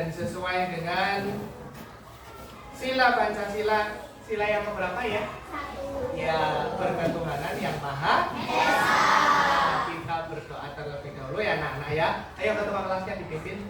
dan sesuai dengan sila Pancasila. Sila yang keberapa ya? Ya, berketuhanan yang Maha Esa. Kita berdoa terlebih dahulu ya anak-anak ya. Ayo ketua kelasnya dipimpin.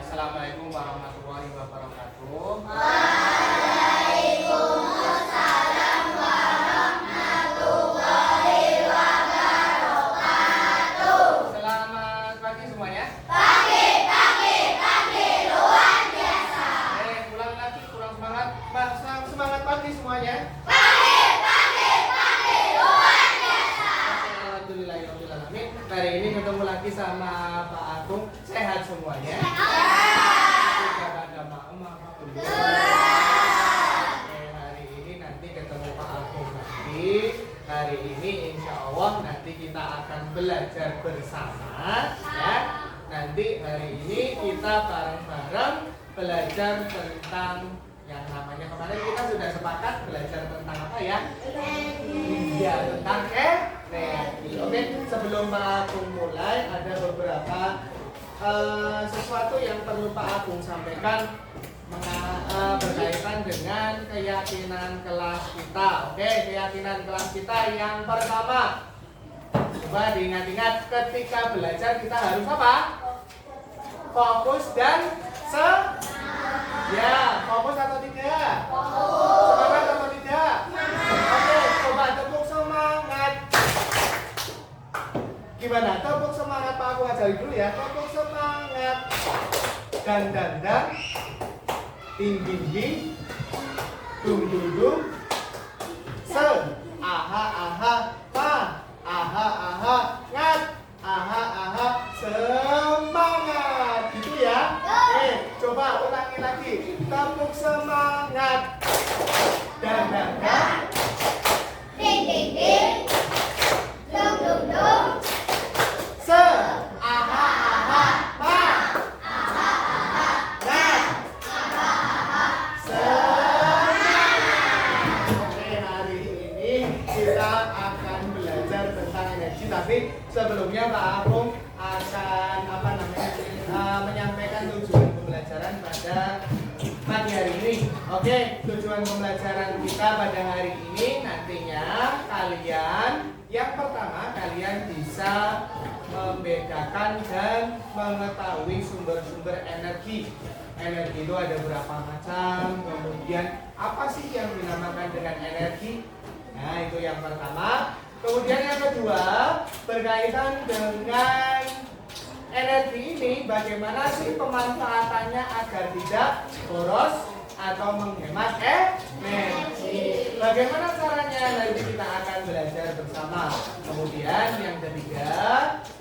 Assalamualaikum warahmatullahi wabarakatuh. Waalaikumsalam warahmatullahi wabarakatuh. Selamat pagi semuanya. Pagi luar biasa. Ulang lagi, kurang semangat. Semangat pagi semuanya. Pagi luar biasa. Alhamdulillahirobbilalamin. Hari ini ketemu lagi sama Pak Agung. Sehat semuanya. Tidak ada maem apa belum. Hari ini nanti ketemu Pak Agung lagi. Hari ini insya Allah nanti kita akan belajar bersama ya. Nanti hari ini kita bareng-bareng belajar tentang yang namanya kemarin kita sudah sepakat belajar tentang apa ya? Iya, tentang energi. Oke, sebelum Pak Agung mulai ada beberapa sesuatu yang perlu Pak Agung sampaikan berkaitan dengan keyakinan kelas kita. Oke, keyakinan kelas kita yang pertama, coba diingat-ingat, ketika belajar kita harus apa? Fokus dan fokus atau tidak? Semangat atau tidak? Oke, coba tepuk semangat. Gimana? Tepuk semangat Pak, aku ajari dulu ya. Tepuk semangat. Dan, ding, ding, ding, dung, dung, dung, se, aha, aha, pa, aha, aha, ngat, aha, aha, semangat. Gitu ya. Coba ulangi lagi. Tepuk semangat. Dan, Ding ding ding. Dung dung dung. se, aha, aha, pa, Aha aha. ngat, Aha aha. semangat. Oke, hari ini kita akan belajar tentang energi. Tapi sebelumnya Pak Agung akan menyampaikan tujuan pembelajaran pada pagi hari ini. Oke, tujuan pembelajaran kita pada hari ini nantinya kalian yang pertama kalian bisa membedakan dan mengetahui sumber-sumber energi. Energi itu ada berapa macam, kemudian apa sih yang dinamakan dengan energi? Nah, itu yang pertama. Kemudian yang kedua, berkaitan dengan energi ini, bagaimana sih pemanfaatannya agar tidak boros atau menghemat energi. Bagaimana caranya, nanti kita akan belajar bersama. Kemudian yang ketiga,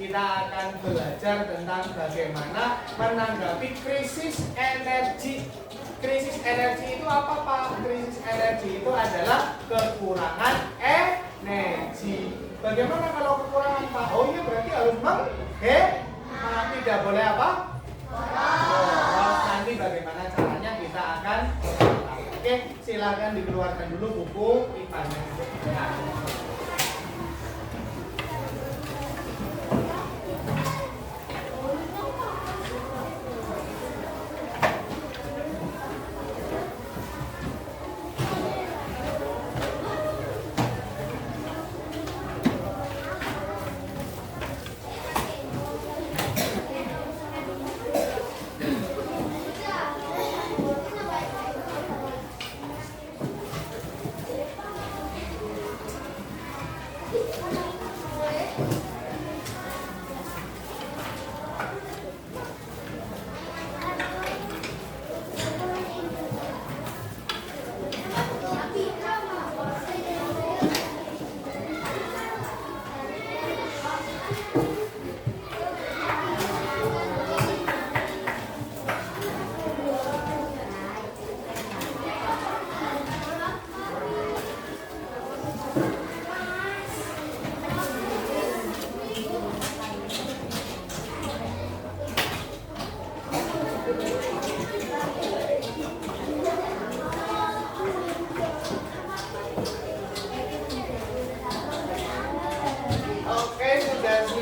kita akan belajar tentang bagaimana menanggapi krisis energi. Krisis energi itu apa, Pak? Krisis energi itu adalah kekurangan energi. Bagaimana kalau kekurangan, Pak? Oh iya, berarti harus tidak boleh apa? Boros. Nanti bagaimana caranya kita akan. Oke, silakan dikeluarkan dulu buku IPA-nya.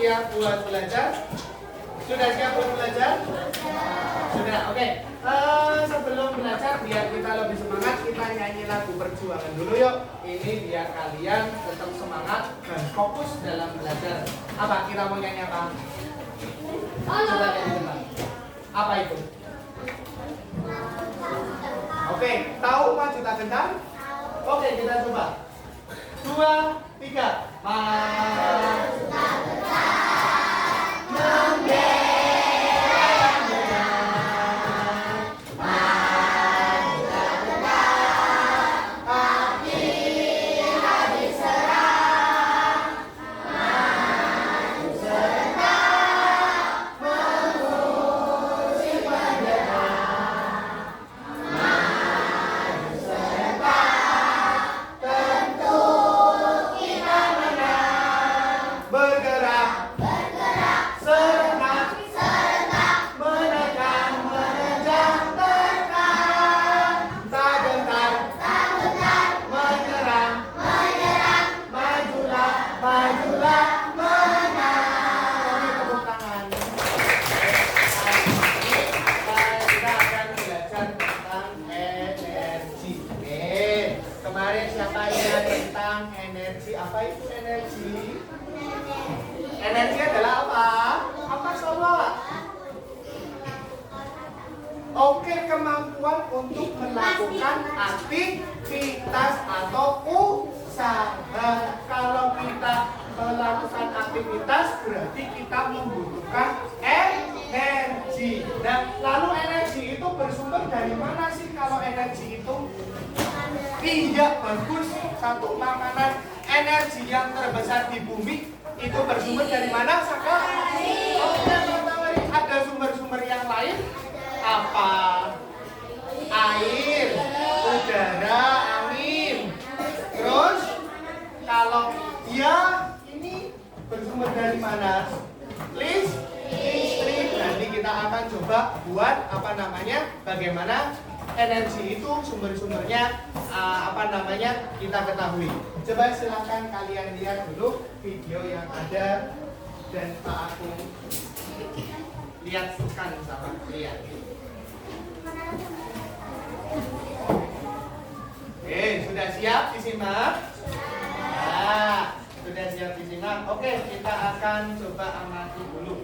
Siap buat belajar? Sudah siap buat belajar? Sudah, oke. Sebelum belajar, biar kita lebih semangat, kita nyanyi lagu perjuangan dulu yuk. Ini biar kalian tetap semangat dan fokus dalam belajar. Apa? Kita mau nyanyi apa? Coba nyanyi apa? Apa itu? Oke, tahu maju tak gentar? Oke, kita coba. 2, 3. Maju tak gentar. Energi adalah apa? Apa coba? Oke, kemampuan untuk melakukan aktivitas atau usaha. Kalau kita melakukan aktivitas, berarti kita membutuhkan energi. Nah, lalu energi itu bersumber dari mana sih kalau energi itu? Iya, bagus. Satu makanan. Energi yang terbesar di bumi itu bersumber dari mana, Saka? Oke, ada sumber-sumber yang lain? Apa? Air, udara, angin. Terus kalau dia ini bersumber dari mana? Listrik. Nanti kita akan coba buat apa namanya? Bagaimana energi itu sumber-sumbernya kita ketahui. Coba silakan kalian lihat dulu video yang ada dan Pak Aku lihatkan sama lihat. Oke, sudah siap disimak? Nah, sudah siap disimak. Oke, kita akan coba amati dulu.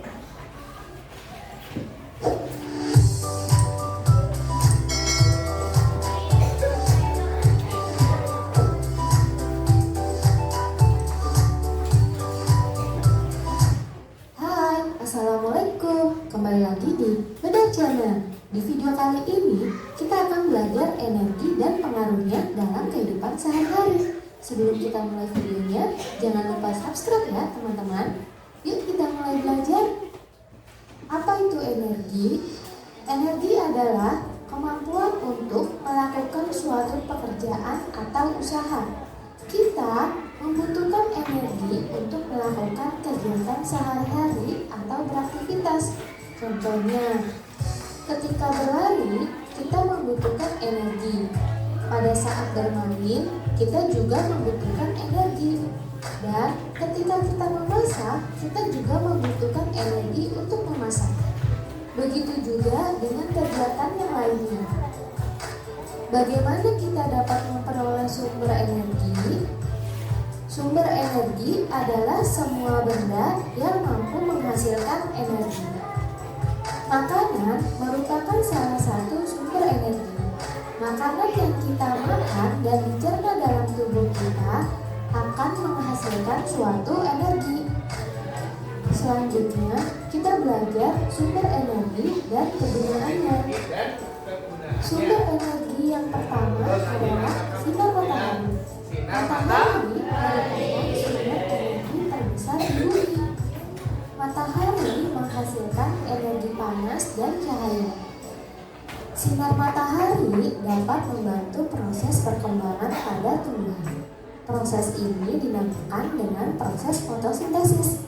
kita mulai videonya, jangan lupa subscribe ya teman-teman. Yuk kita mulai belajar. Apa itu energi? Energi adalah kemampuan untuk melakukan suatu pekerjaan atau usaha. Kita membutuhkan energi untuk melakukan kegiatan sehari-hari atau beraktivitas. Contohnya, ketika berlari, kita membutuhkan energi. Pada saat bermain, kita juga membutuhkan energi. Dan ketika kita memasak, kita juga membutuhkan energi untuk memasak. Begitu juga dengan kegiatan yang lainnya. Bagaimana kita dapat memperoleh sumber energi? Sumber energi adalah semua benda yang mampu menghasilkan energi. Makanan merupakan salah satu sumber energi. Makanan yang kita makan dan dicerna dalam tubuh kita akan menghasilkan suatu energi. Selanjutnya, kita belajar sumber energi dan kegunaannya. Sumber energi yang pertama adalah sinar matahari. Matahari merupakan sumber energi terbesar di bumi. Matahari menghasilkan energi panas dan cahaya. Sinar matahari dapat membantu proses perkembangan pada tumbuhan. Proses ini dinamakan dengan proses fotosintesis.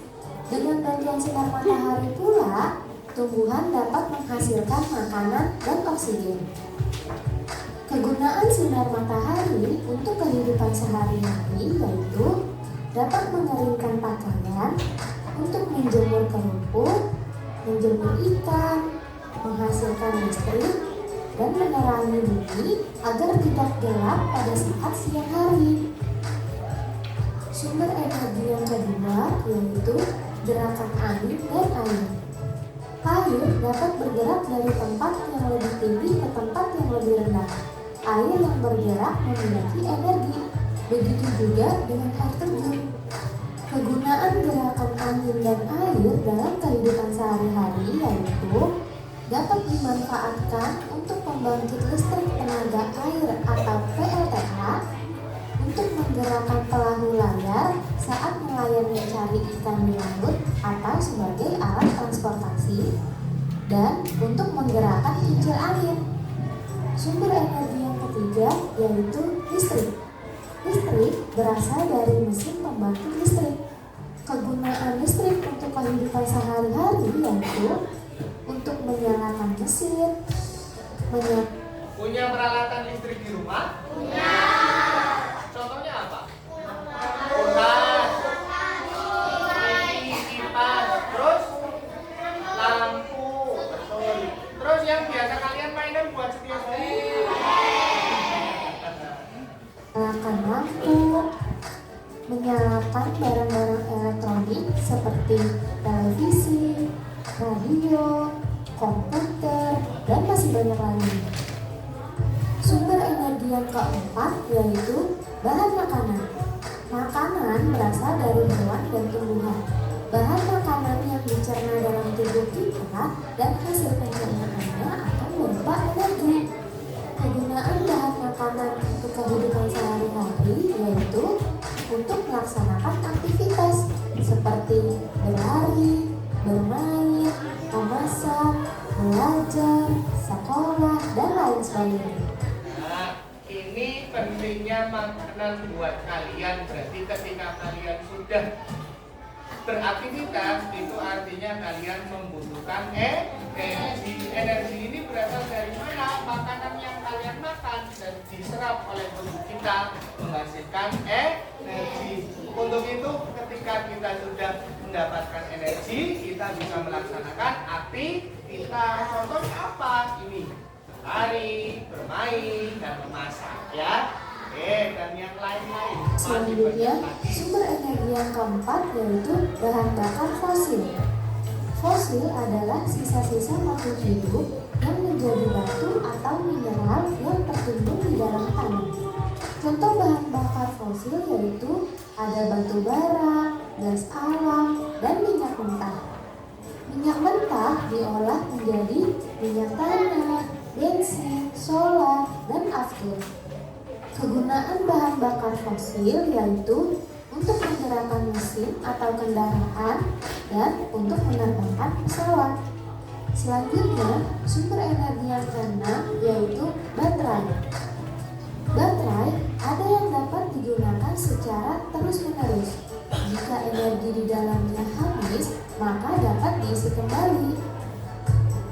Dengan bantuan sinar matahari pula, tumbuhan dapat menghasilkan makanan dan oksigen. Kegunaan sinar matahari untuk kehidupan sehari-hari yaitu dapat mengeringkan pakaian, untuk menjemur kerupuk, menjemur ikan, menghasilkan listrik, dan menerangi bumi agar tidak gelap pada saat siang hari. Sumber energi yang kedua yaitu gerakan angin dan air. Air dapat bergerak dari tempat yang lebih tinggi ke tempat yang lebih rendah. Air yang bergerak memiliki energi. Begitu juga dengan air terjun. Kegunaan gerakan angin dan air dalam kehidupan sehari-hari yaitu dapat dimanfaatkan untuk pembangkit listrik tenaga air atau PLTA, untuk menggerakkan perahu layar saat nelayan mencari ikan di laut atau sebagai alat transportasi, dan untuk menggerakkan kincir angin. Sumber energi yang ketiga yaitu listrik. Listrik berasal dari mesin pembangkit listrik. Kegunaan listrik untuk kehidupan sehari-hari yaitu untuk menyalakan mesin, Punya peralatan listrik di rumah? Punya. Contohnya apa? Kulkas, kipas, terus lampu, betul. Terus yang biasa kalian mainan buat setiap hari? menyalakan lampu, menyalakan barang-barang elektronik seperti televisi, radio, komputer, dan masih banyak lagi. Sumber energi yang keempat yaitu bahan makanan. Makanan berasal dari hewan dan tumbuhan. Bahan makanan yang dicerna dalam tubuh kita dan hasil pencernaannya akan berupa energi. Kegunaan bahan makanan untuk kehidupan sehari-hari yaitu untuk melaksanakan aktivitas seperti berlari, bermain, memasak, belajar, sekolah, dan lain sebagainya. Nah, ini pentingnya makanan buat kalian. Berarti ketika kalian sudah beraktivitas, itu artinya kalian membutuhkan energi. Energi ini berasal dari mana? Makanan yang kalian makan dan diserap oleh tubuh kita menghasilkan energi. Untuk itu, ketika kita sudah mendapatkan energi, kita bisa melaksanakan aktivitas. Contohnya apa? Ini lari, bermain, dan memasak, ya. Dan yang lain-lain. Selanjutnya, sumber energi yang keempat yaitu bahan bakar fosil. Fosil adalah sisa-sisa makhluk hidup yang menjadi batu atau mineral yang tertimbun di dalam tanah. Contoh bahan bakar fosil yaitu ada batu bara, gas alam, dan minyak mentah. Minyak mentah diolah menjadi minyak tanah, bensin, solar, dan aftur. Kegunaan bahan bakar fosil yaitu untuk menggerakkan mesin atau kendaraan dan untuk menerbangkan pesawat. Selanjutnya, sumber energi yang keenam yaitu baterai. Baterai ada yang dapat digunakan secara terus-menerus. Jika energi di dalamnya habis, maka dapat diisi kembali.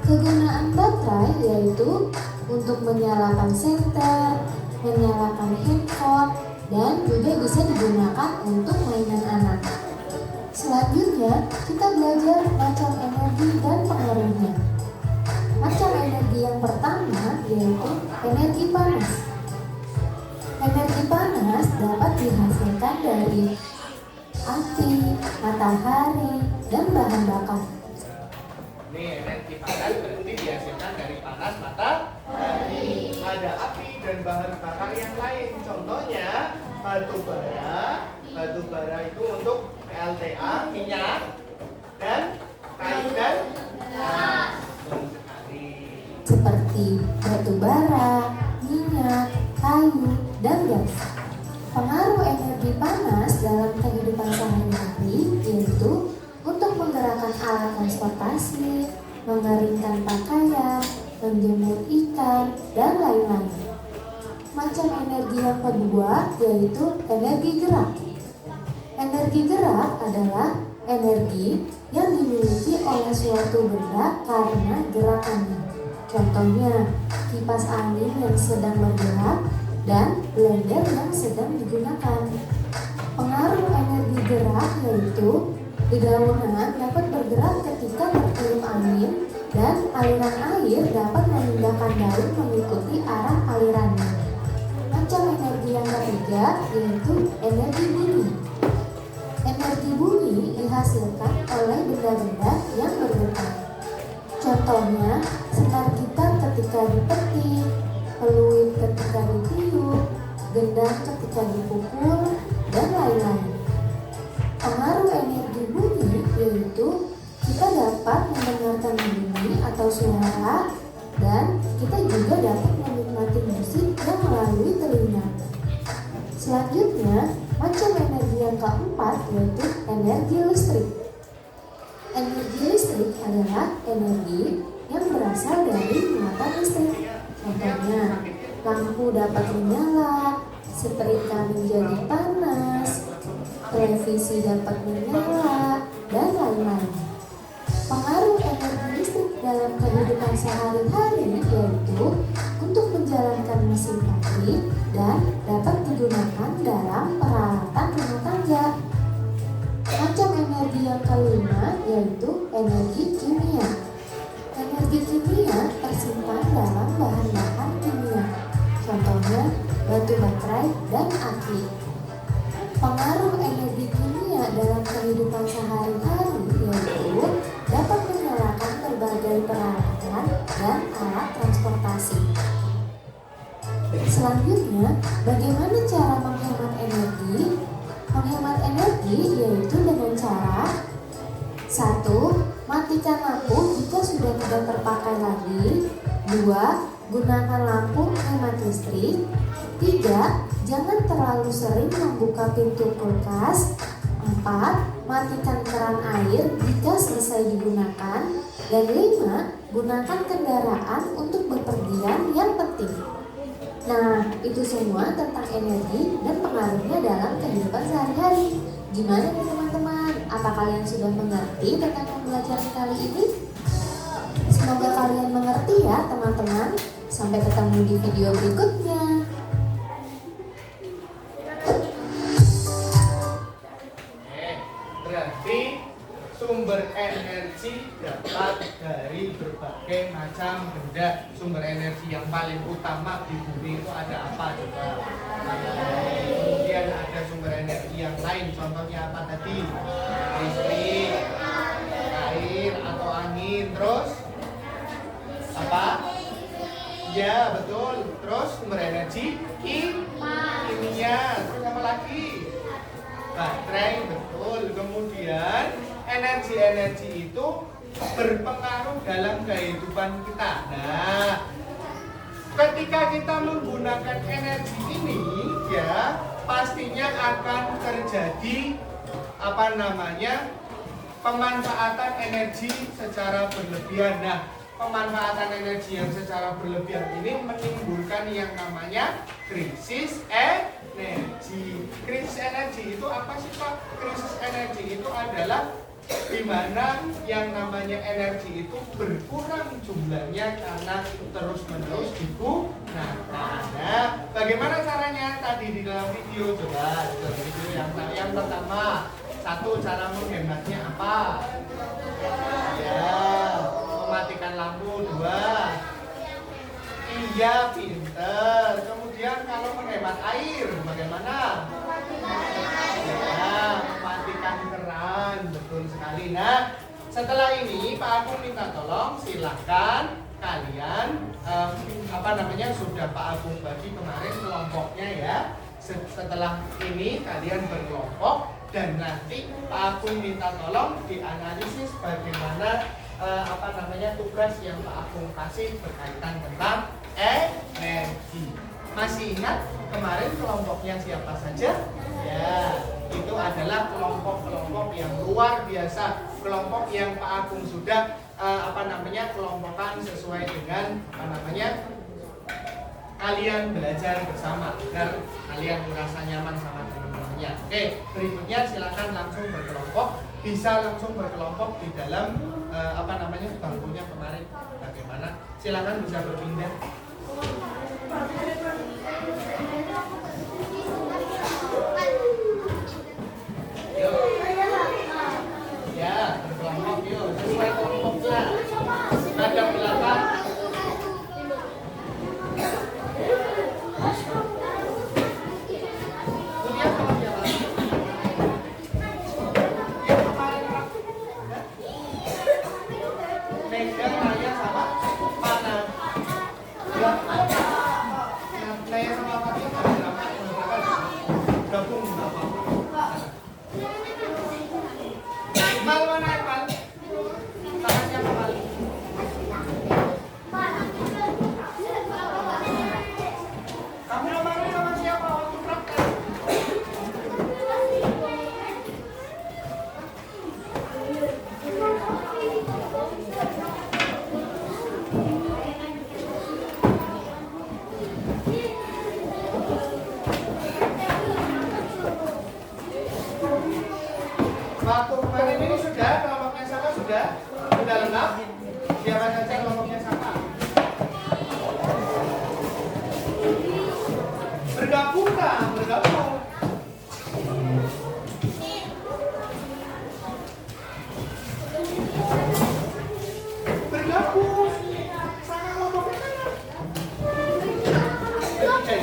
Kegunaan baterai yaitu untuk menyalakan senter, menyalakan handphone, dan juga bisa digunakan untuk mainan anak. Selanjutnya, kita belajar macam energi dan pengaruhnya. Macam energi yang pertama yaitu energi panas. Energi panas dapat dihasilkan dari api, matahari, dan bahan bakar. Ini energi panas berarti dihasilkan dari panas matahari. Ada api dan bahan bakar yang lain. Contohnya batu bara. Batu bara itu untuk PLTA, minyak, dan kayu dan gas. Betul sekali. Seperti batu bara, minyak, kayu, dan gas. Pengaruh energi panas dalam kehidupan sehari-hari yaitu untuk menggerakkan alat transportasi, mengeringkan pakaian, menjemur ikan, dan lain-lain. Macam energi yang kedua yaitu energi gerak. Energi gerak adalah energi yang dimiliki oleh suatu benda karena gerakannya. Contohnya, kipas angin yang sedang bergerak dan blender yang sedang digunakan. Pengaruh energi gerak yaitu dedaunan dapat bergerak ketika tertiup angin dan aliran air dapat memindahkan daun mengikuti arah alirannya. Macam energi yang ketiga yaitu energi bumi. Energi bumi dihasilkan oleh benda-benda yang bergetar. Contohnya, senar gitar ketika dipetik, peluit ketika ditiup, gendang ketika dipukul, dan lain-lain. Pengaruh energi bumi yaitu kita dapat mendengarkan bunyi atau suara dan kita juga dapat menikmati musik yang melalui telinga. Selanjutnya, macam energi yang keempat yaitu energi listrik. Energi listrik adalah energi yang berasal dari muatan listrik. Contohnya, lampu dapat menyala, setrika menjadi panas, televisi dapat menyala, dan lain-lain. Pengaruh energi listrik dalam kehidupan sehari-hari yaitu untuk menjalankan mesin pabrik dan dapat digunakan dalam peralatan rumah tangga. Macam energi yang kelima yaitu energi kimia. Energi kimia tersimpan dalam bahan-bahan kimia. Contohnya batu baterai dan aki. Pengaruh energi kimia dalam kehidupan sehari-hari yaitu dapat menyalakan berbagai peralatan dan alat transportasi. Selanjutnya, bagaimana cara menghemat energi? Menghemat energi yaitu dengan cara 1. Matikan lampu jika sudah tidak terpakai lagi. 2. Gunakan lampu hemat listrik. 3. Jangan terlalu sering membuka pintu kulkas. 4. Matikan keran air jika selesai digunakan. Dan 5. Gunakan kendaraan untuk bepergian yang penting. Nah, itu semua tentang energi dan pengaruhnya dalam kehidupan sehari-hari. Gimana nih teman-teman? Apa kalian sudah mengerti tentang pembelajaran kali ini? Semoga kalian mengerti ya teman-teman. Sampai ketemu di video berikutnya. Berarti sumber energi dapat dari berbagai macam benda. Sumber energi yang paling utama di bumi itu ada apa coba? Kemudian ada sumber energi yang lain. Contohnya apa tadi? Listrik, air atau angin. Terus apa? Ya betul. Terus sumber energi kimia. Terus apa lagi? Baterai, betul. Kemudian energi-energi itu berpengaruh dalam kehidupan kita. Nah, ketika kita menggunakan energi ini, pastinya akan terjadi pemanfaatan energi secara berlebihan. Nah, pemanfaatan energi yang secara berlebihan ini menimbulkan yang namanya krisis energi. Krisis energi itu apa sih Pak? Krisis energi itu adalah di mana yang namanya energi itu berkurang jumlahnya karena terus-menerus digunakan. Nah, bagaimana caranya? Tadi di dalam video, coba dalam video yang pertama, satu cara menghematnya apa? Ya, mematikan lampu. Dua, iya pinter. Kemudian kalau menghemat air, bagaimana? Ya, mematikan keran, betul sekali. Nah, setelah ini Pak Agung minta tolong silahkan kalian sudah Pak Agung bagi kemarin kelompoknya ya. Setelah ini kalian berkelompok dan nanti Pak Agung minta tolong dianalisis bagaimana tugas yang Pak Agung kasih berkaitan tentang energi. Masih ingat kemarin kelompoknya siapa saja? Ya, itu adalah kelompok-kelompok yang luar biasa, kelompok yang Pak Agung sudah kelompokkan sesuai dengan kalian belajar bersama agar kalian merasa nyaman sama teman-temannya. Oke, berikutnya silakan langsung berkelompok, bisa langsung berkelompok di dalam bangkunya kemarin. Bagaimana? Silakan bisa berpindah. Ya, berkelompok yuk, sesuai kelompoknya. Ada belakang. Kemudian kalau siapa? Yang kemarin Megan, Raya sama Pana. Ya, Naya sama Fatih ada berapa? Gabung berapa? Iqbal mana Iqbal? Tangan siapa Iqbal? Kamu nomornya sama siapa waktu praktek? Waktu kemarin ini sudah kelompoknya Saka sudah lengkap. Siapa saja kelompoknya Saka? Bergabung kan? Bergabung. Bergabung. Sama kelompoknya mana? Oke.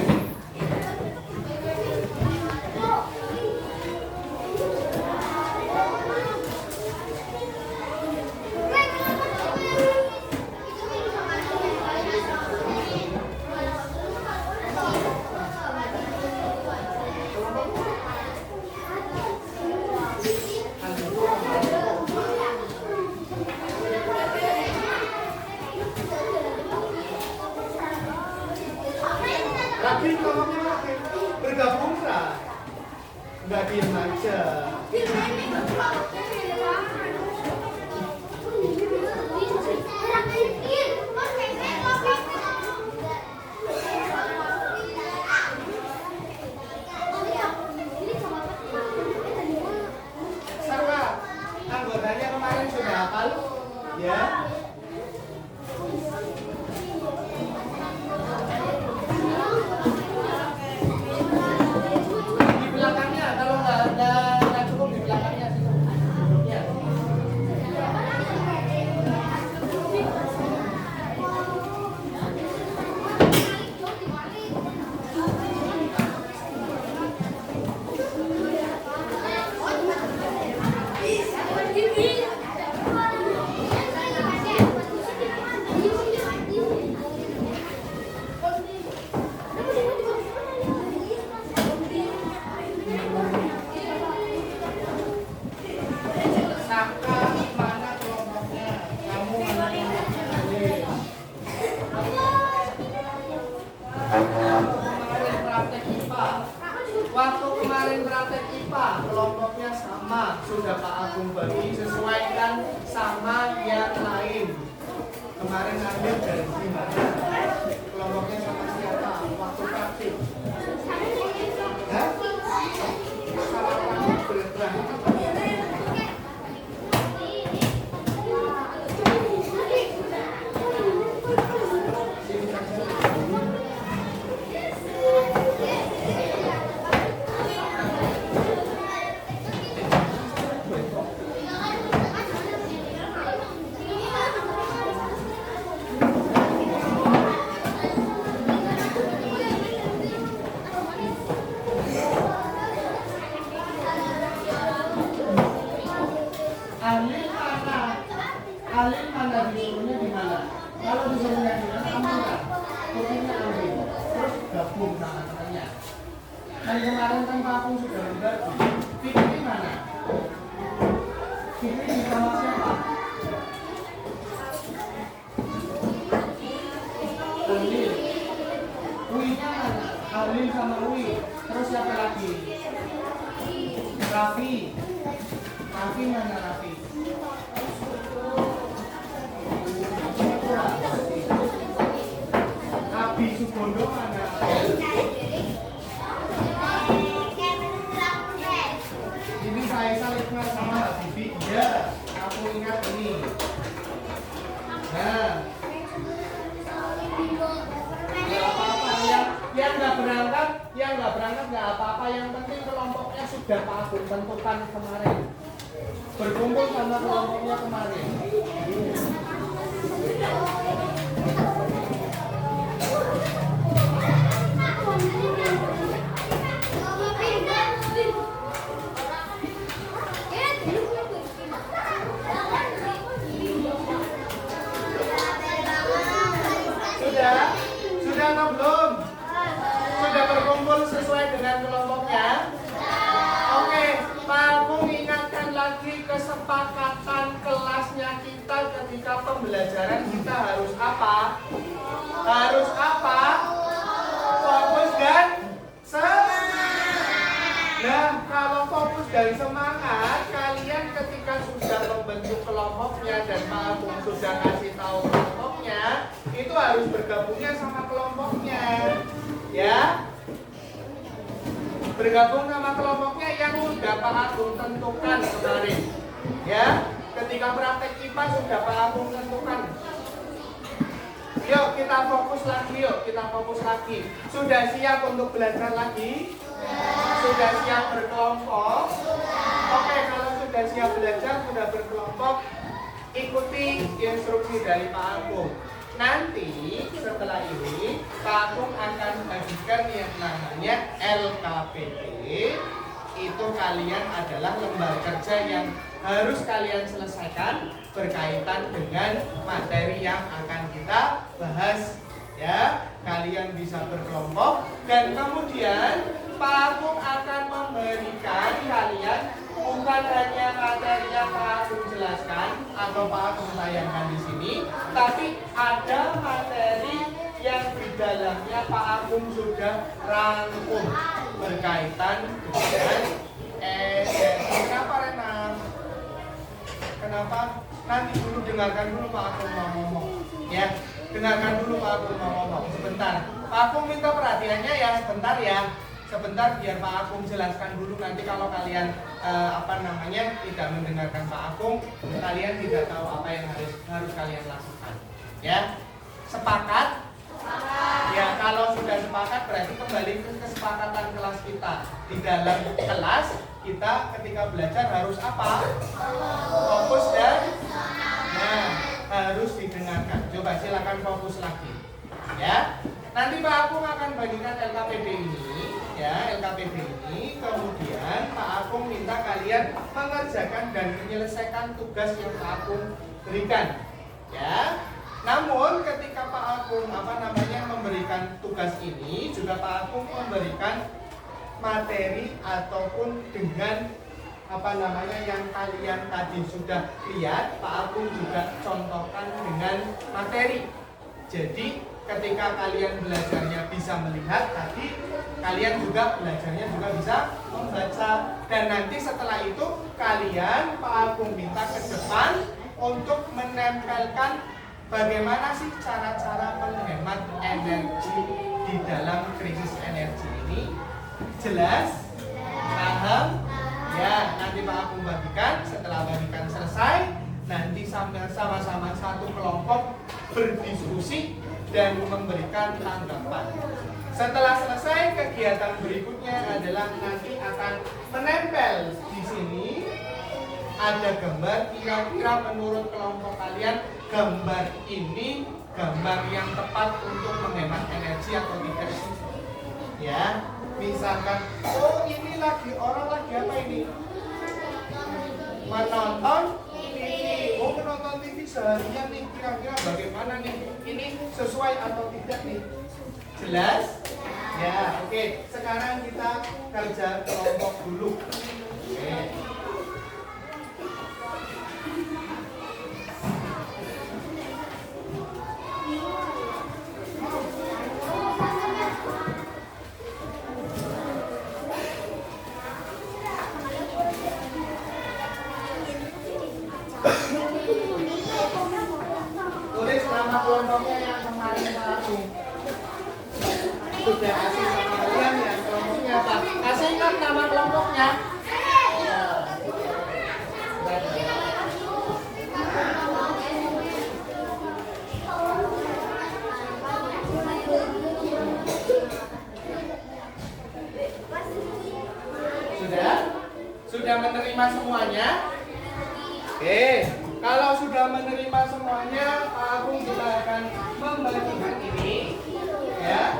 Lagi kelompoknya lagi bergabung kan? Nggak diem aja. Sarwa, anggotanya kemarin sudah hafal? Ya. Di belakangnya, kalau nggak cukup di belakangnya sih. Duduknya. kelompoknya sama, sudah Pak Agung bagi, sesuaikan sama yang lain. Kemarin ambil dari mana? Kelompoknya sama siapa? Waktu praktik. Hah? Sama praktik bergerak. Alin mana disuruhnya di mana? Kalau disuruhnya di mana, ambil kan? Pokoknya ambil. Terus gabung sama temannya. Dan kemarin kan Pak Agung sudah berbagi. Fikri mana? Fikri di sama siapa? Alin. Wi-nya mana? Alin sama Wi. Terus siapa lagi? Raffi. Raffi mana Raffi? Abi Subondo mana? Ini saya saling sama Bibi. Ya, aku ingat ini. Nah, nggak apa-apa yang nggak berangkat nggak apa-apa. Yang penting kelompoknya sudah Pak Agung tentukan kemarin. Berkumpul sama kelompoknya kemarin. Sudah atau belum? Sudah berkumpul sesuai dengan kelompoknya? Oke, Pak Agung ingatkan lagi kesepakatan kelasnya kita ketika pembelajaran kita harus apa? Harus apa? Fokus dan semangat. Nah, kalau fokus dan semangat, kalian ketika sudah membentuk kelompoknya dan Pak Agung sudah kasih tahu kelompoknya, itu harus bergabungnya sama kelompoknya, ya. Bergabung sama kelompoknya yang sudah Pak Agung tentukan kemarin, ya. Ketika praktek IPA sudah Pak Agung tentukan. Yuk kita fokus lagi, Sudah siap untuk belajar lagi? Sudah siap berkelompok? Oke, kalau sudah siap belajar, sudah berkelompok, ikuti instruksi dari Pak Agung. Nanti setelah ini Pak Agung akan bagikan yang namanya LKPD. Itu kalian adalah lembar kerja yang harus kalian selesaikan berkaitan dengan materi yang akan kita bahas, ya. Kalian bisa berkelompok dan kemudian Pak Agung akan memberikan kalian bukan hanya materi yang Pak Agung jelaskan atau Pak Agung tayangkan di sini, tapi ada materi yang di dalamnya Pak Agung sudah rangkum berkaitan dengan kenapa Renang? Kenapa? Nanti dulu dengarkan dulu Pak Agung mau ngomong, ya. Dengarkan dulu Pak Agung mau ngomong sebentar. Pak Agung minta perhatiannya ya sebentar ya. Sebentar biar Pak Agung jelaskan dulu. Nanti kalau kalian tidak mendengarkan Pak Agung, kalian tidak tahu apa yang harus kalian lakukan. Ya, sepakat? Ya, kalau sudah sepakat berarti kembali ke kesepakatan kelas kita. Di dalam kelas kita ketika belajar harus apa? Fokus dan harus didengarkan. Coba silakan fokus lagi. Ya. Nanti Pak Agung akan bagikan LKPD ini, ya, LKPD ini. Kemudian Pak Agung minta kalian mengerjakan dan menyelesaikan tugas yang Pak Agung berikan, ya. Namun ketika Pak Agung memberikan tugas ini, juga Pak Agung memberikan materi ataupun dengan yang kalian tadi sudah lihat, Pak Agung juga contohkan dengan materi. Jadi ketika kalian belajarnya bisa melihat tadi, kalian juga belajarnya juga bisa membaca. Dan nanti setelah itu kalian Pak Agung minta ke depan untuk menempelkan bagaimana sih cara-cara menghemat energi di dalam krisis energi ini. Jelas? Paham? Ya, nanti Pak Agung bagikan. Setelah bagikan selesai, nanti sama-sama satu kelompok berdiskusi dan memberikan tanggapan. Setelah selesai, kegiatan berikutnya adalah nanti akan menempel di sini ada gambar. Kira-kira menurut kelompok kalian gambar ini gambar yang tepat untuk menghemat energi atau tidak? Ya, misalkan, oh ini lagi orang lagi apa ini? Menonton TV. Oh menonton TV seharian nih, kira-kira bagaimana nih? Ini sesuai atau tidak nih? Jelas? Ya, oke. Sekarang kita kerja kelompok dulu. Oke. Tulis nama kelompoknya yang kemarin Pak Agung sudah kasih sama kalian ya, kelompoknya Pak. Kasih kan nama kelompoknya. Sudah? Sudah menerima semuanya? Oke. Kalau sudah menerima semuanya, Pak Agung juga akan membagikan ini, ya.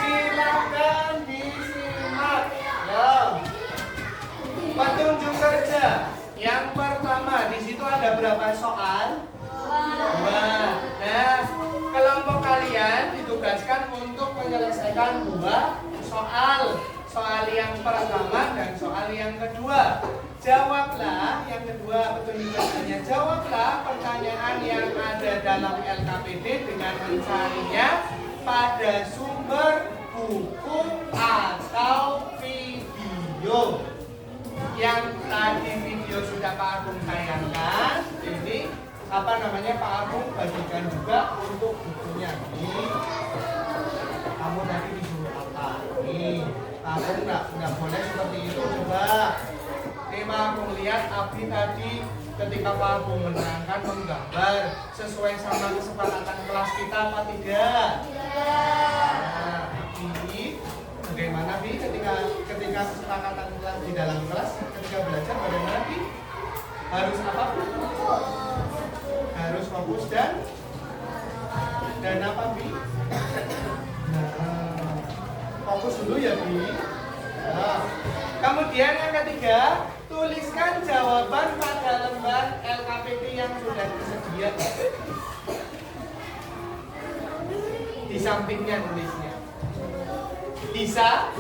Silakan disimak. Ya. Petunjuk kerja. Yang pertama, di situ ada berapa soal? 2. Nah, kelompok kalian ditugaskan untuk menyelesaikan 2 soal. Soal yang pertama dan soal yang kedua. Jawablah yang kedua, petunjuk kerjanya. Jawablah pertanyaan yang ada dalam LKPD dengan mencarinya pada sumber buku atau video. Yang tadi video sudah Pak Agung tayangkan, ini apa namanya Pak Agung bagikan juga untuk bukunya. Ini kamu tadi disuruh apa? Ini Pak Agung nggak boleh seperti itu, coba. Ini Pak Agung lihat Abi tadi ketika Pak Agung menerangkan menggambar sesuai sama kesepakatan kelas kita apa tidak? Nah, Abi, bagaimana Bi ketika kesepakatan kelas di dalam kelas ketika belajar bagaimana Bi? Harus apa? Harus fokus dan apa Bi? Nah, fokus dulu ya Bi. Nah, kemudian yang ketiga, tuliskan jawaban pada lembar LKPD yang sudah tersedia. Di sampingnya tulisnya. Bisa?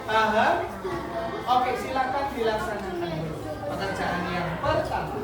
Paham? Oke, silakan dilaksanakan dulu. Pekerjaan yang pertama.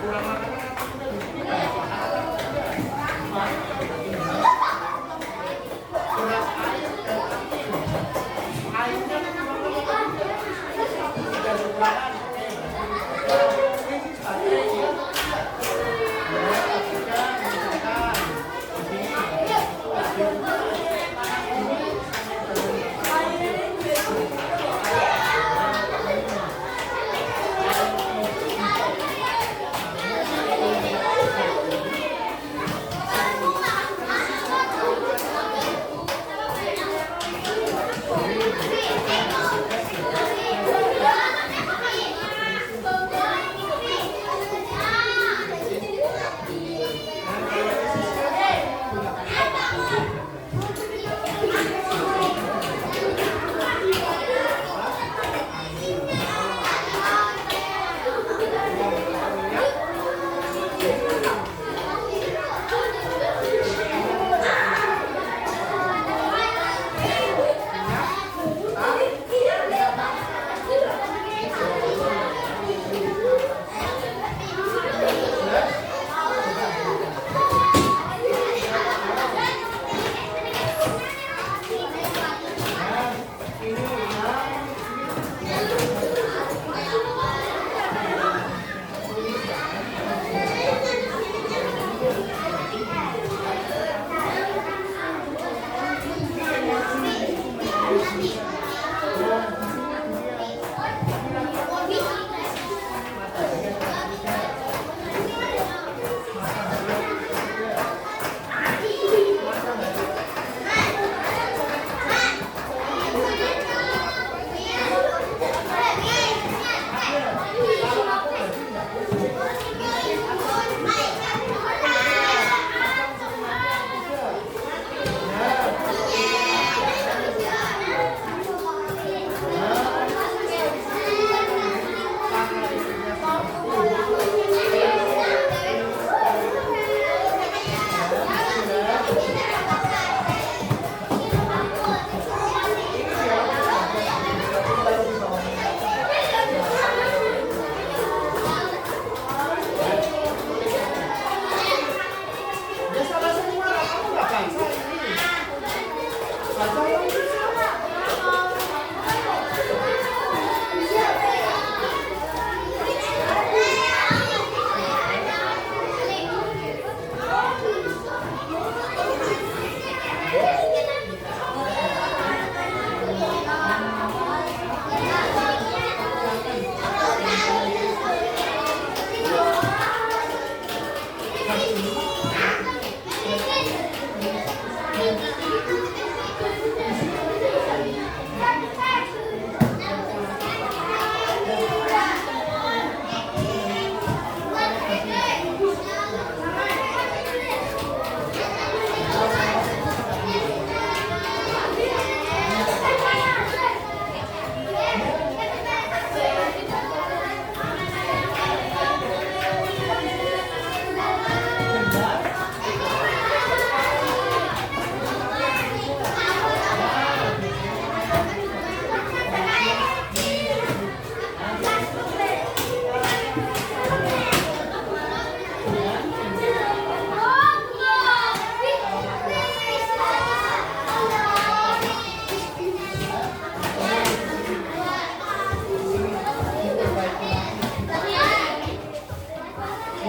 kurang makan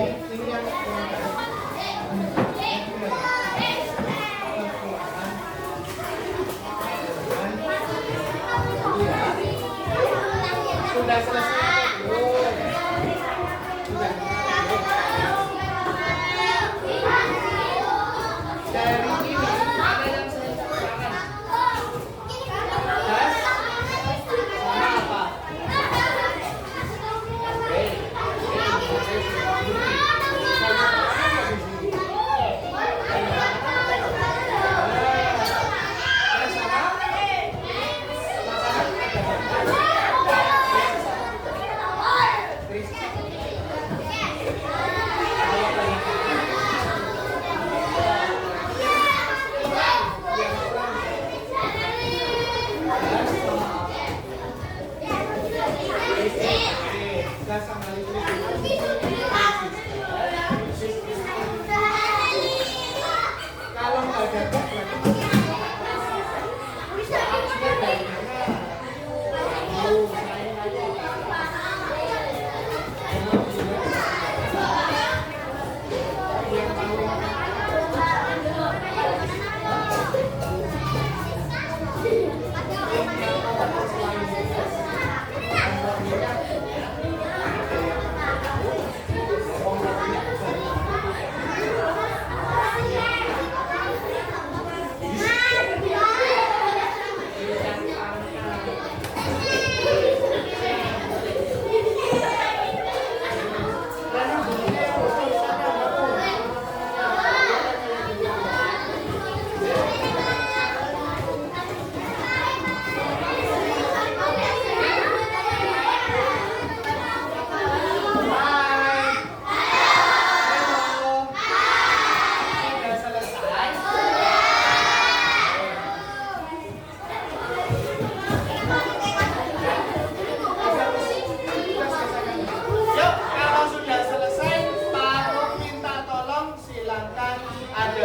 ini yang sudah selesai. Dari ini ada yang selesai. Gas sama apa? Kalau nggak ada gas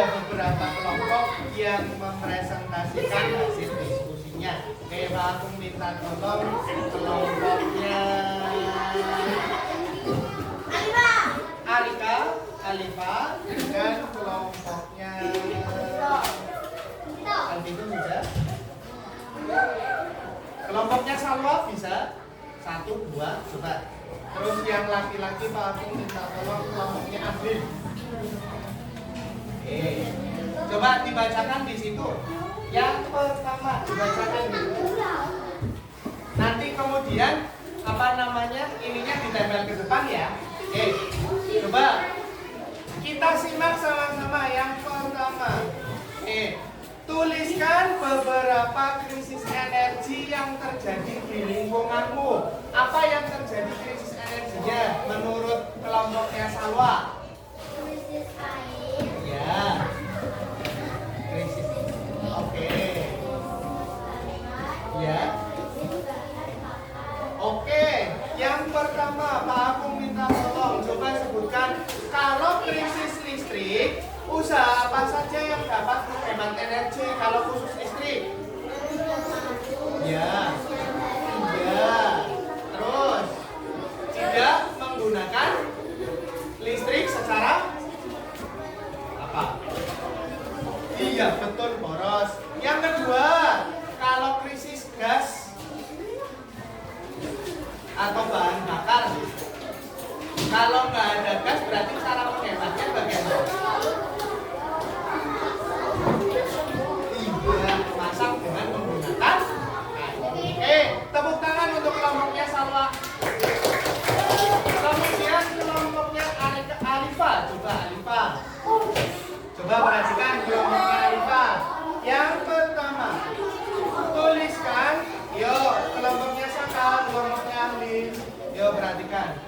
beberapa kelompok yang mempresentasikan hasil diskusinya. Oke, Pak Agung minta tolong kelompoknya Arika, Alifa, dan kelompoknya Alvito bisa. Kelompoknya Salwa bisa. 1, 2, coba. Terus yang laki-laki Pak Agung minta tolong kelompoknya Afif. Coba dibacakan di situ. Yang pertama dibacakan dulu. Nanti kemudian apa namanya? Ininya ditempel ke depan ya. Oke. Coba kita simak sama-sama yang pertama. Tuliskan beberapa krisis energi yang terjadi di lingkunganmu. Apa yang terjadi krisis energinya menurut kelompoknya Salwa? Krisis air. Ya. Krisis. Oke. Ya. Oke. Yang pertama, Pak Agung minta tolong coba sebutkan kalau krisis listrik, usaha apa saja yang dapat menghemat energi kalau khusus listrik? Ya. Ya. Terus tidak menggunakan listrik secara apa? Iya, betul, boros. Yang kedua, kalau krisis gas atau bahan bakar, kalau nggak ada gas berarti cara menghematnya bagaimana? Iya, masak dengan menggunakan air. Tepuk tangan untuk kelompoknya Salwa. Kemudian kelompoknya Alifa, coba Alifa. Coba perhatikan kelompoknya Alifa. Yang pertama, tuliskan. Yuk, kelompoknya Saka, kelompoknya Ahli. Yuk, perhatikan.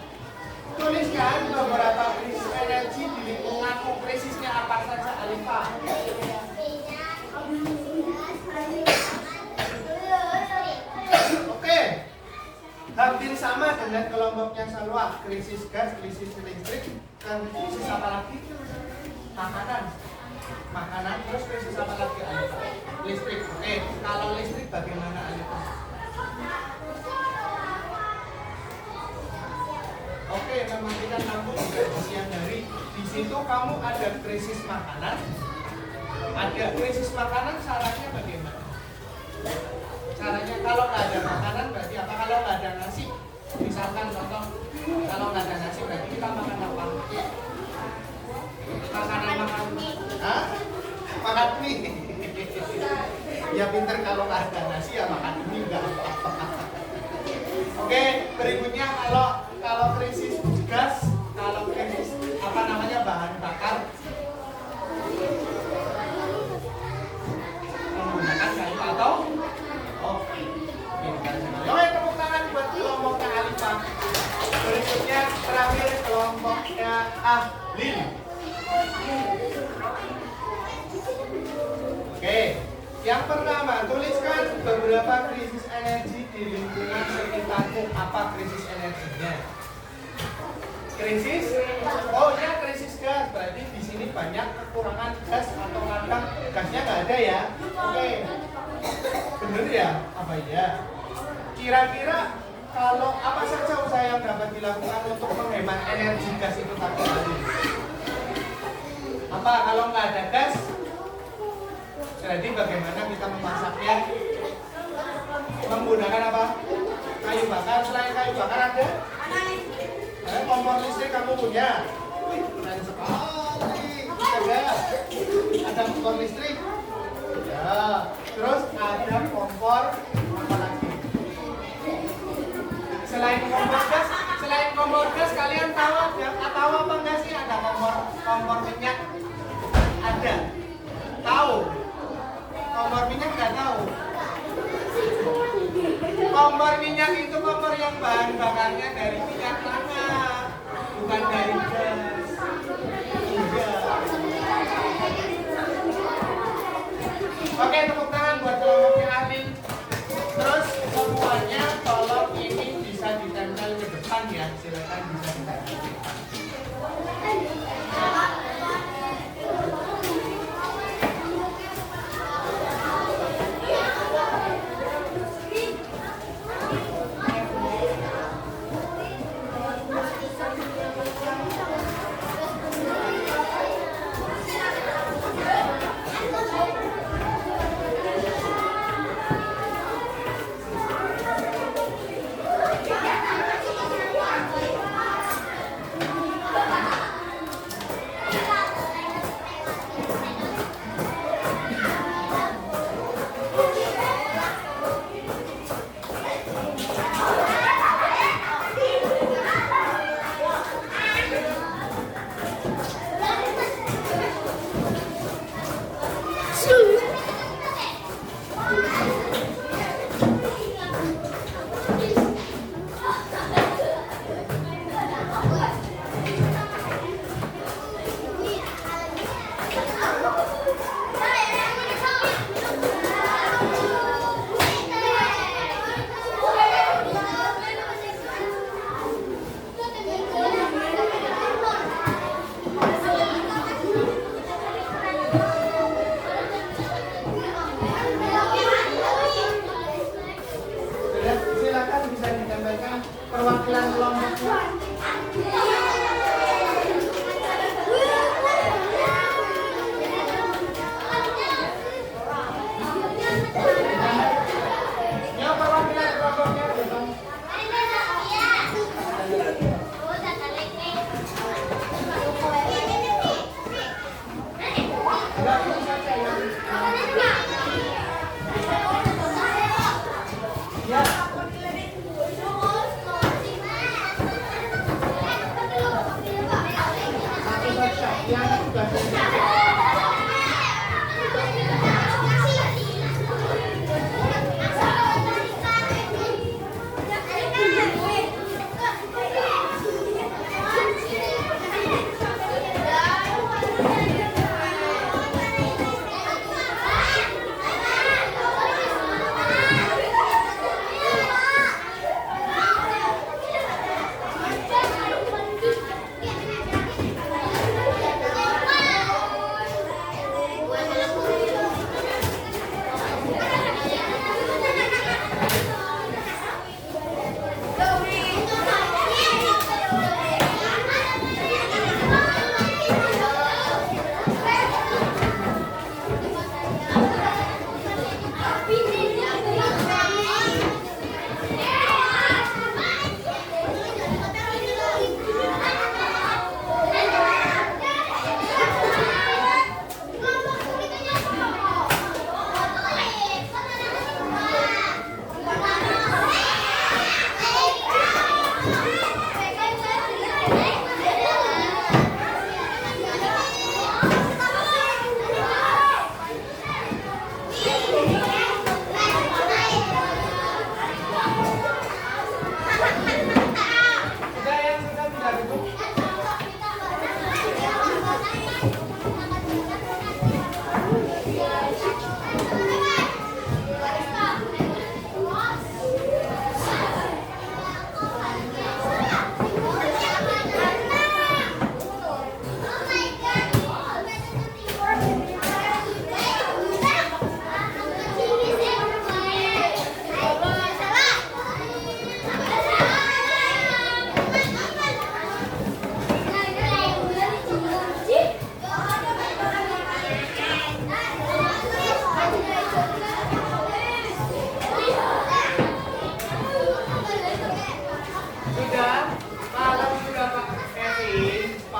Tuliskan beberapa krisis energi di lingkunganmu. Krisisnya apa saja, Alifa? Oke. Hampir sama dengan kelompoknya Salwa. Krisis gas, krisis listrik, dan krisis apa lagi? Makanan, terus krisis apa lagi, Alifa? Listrik. Oke, kalau listrik bagaimana, Alifa? Oke, mematikan lampu juga di siang hari. situ kamu ada krisis makanan. Ada krisis makanan, caranya bagaimana? Caranya kalau nggak ada makanan berarti apa? Kalau nggak ada nasi, misalkan contoh, kalau nggak ada nasi berarti kita makan apa? Makan mie. Hah? Makan mie. Ya pinter kalau nggak ada nasi ya makan mie nggak apa-apa. Oke, berikutnya kalau krisis gas, kalau krisis apa namanya bahan bakar, menggunakan kayu atau oke, tepuk tangan buat kelompoknya Alifah. Berikutnya terakhir kelompoknya Ahlin. Oke, yang pertama tuliskan beberapa krisis energi di lingkungan sekitarmu. Apa krisis energinya? Krisis, oh ya krisis gas. Berarti di sini banyak kekurangan gas atau kadang gasnya nggak ada ya. Oke, bener ya? Apa ya? Kira-kira kalau apa saja usaha yang dapat dilakukan untuk menghemat energi gas itu pagi hari? Apa kalau nggak ada gas? Jadi bagaimana kita memasaknya? Menggunakan apa? Kayu bakar. Selain kayu bakar ada? Kompor listrik kamu punya? Keren sekali. Ada kompor listrik? Ya. Terus ada kompor apa lagi? Selain kompor gas, kalian tahu apa enggak sih ada kompor minyak? Ada. Tahu? Kompor minyak nggak tahu? Kompor minyak itu kompor yang bahan bakarnya dari minyak tanah, bukan dari gas. Iya. Oke, tepuk tangan buat kelompoknya Alin. Terus semuanya tolong ini bisa ditempel ke depan ya, silakan bisa ditempel ke depan.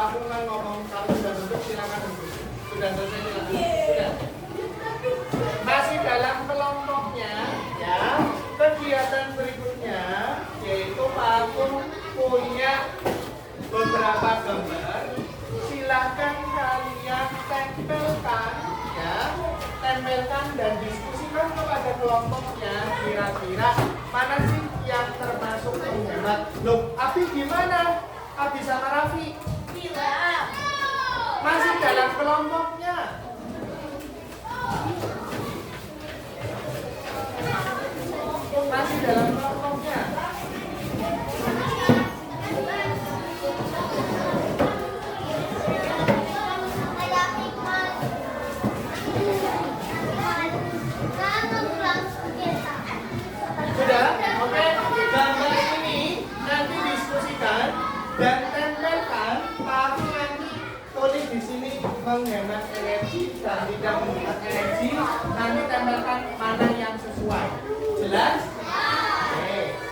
aku kan ngomong kamu sudah duduk, silakan duduk. Sudah selesai, silakan. Sudah. Masih dalam kelompoknya, ya. Kegiatan berikutnya yaitu Pak Agung punya beberapa gambar. Silahkan kalian tempelkan, ya, tempelkan dan diskusikan kepada kelompoknya. Kira-kira mana sih yang termasuk menghemat? Loh, Abi gimana? Abi sama Raffi? Masih dalam kelompoknya. Masih dalam kelompoknya. Sudah? Oke. Gambar ini nanti diskusikan dan tempelkan. Tapi nanti tulis di sini menghemat energi dan tidak menghemat energi. Nanti tempelkan mana yang sesuai. Jelas? Oke.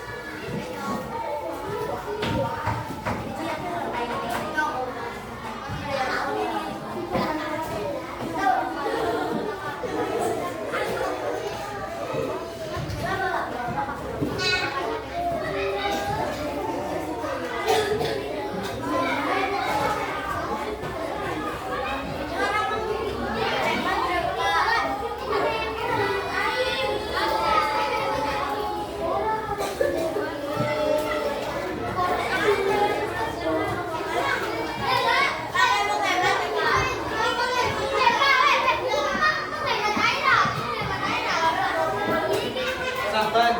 Saban.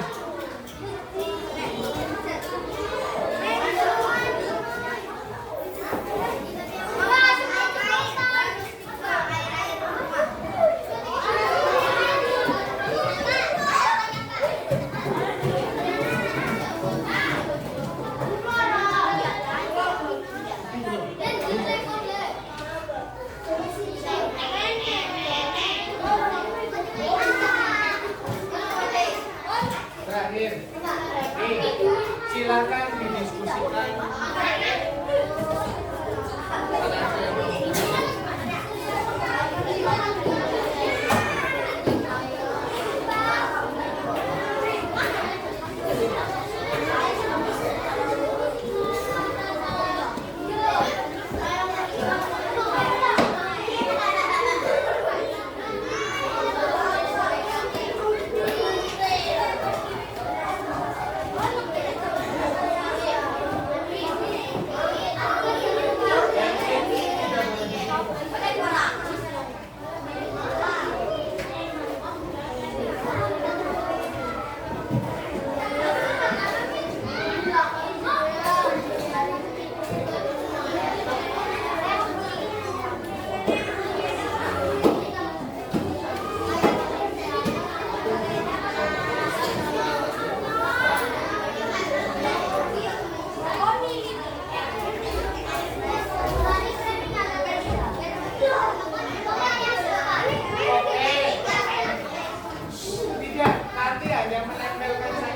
Terakhir, silakan didiskusikan.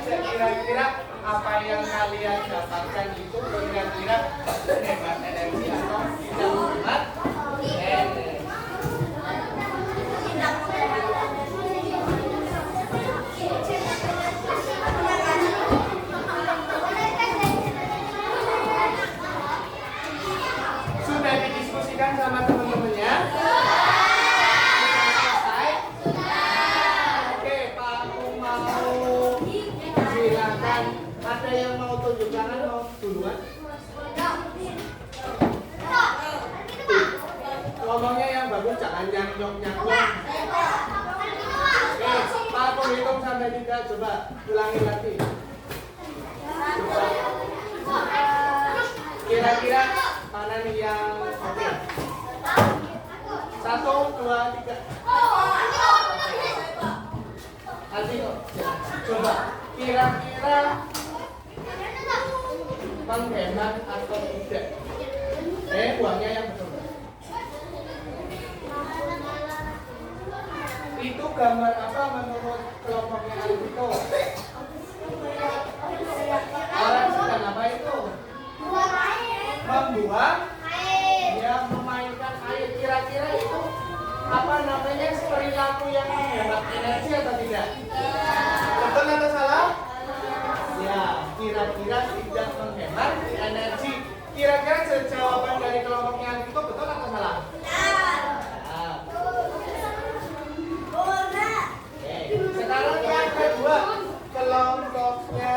Kira-kira apa yang kalian dapatkan itu kira-kira hemat energi atau tidak hemat energi. Sudah didiskusikan sama teman-temannya? Ada yang mau tunjuk tangan mau duluan? Ngomongnya yang bagus, jangan nyangkok-nyangkok. Oke, Pak aku hitung sampai 3, coba ulangi lagi. Kira-kira mana nih yang oke? 1, 2, 3. Ayo, coba kira-kira menghemat atau tidak? Uangnya yang betul. Itu gambar apa menurut kelompoknya Alvito? Orang sedang apa itu? Membuang perilaku yang menghemat energi atau tidak? Betul atau salah? Ya, kira-kira tidak menghemat energi. Kira-kira jawaban dari kelompoknya itu betul atau salah? Sekarang yang kedua, kelompoknya.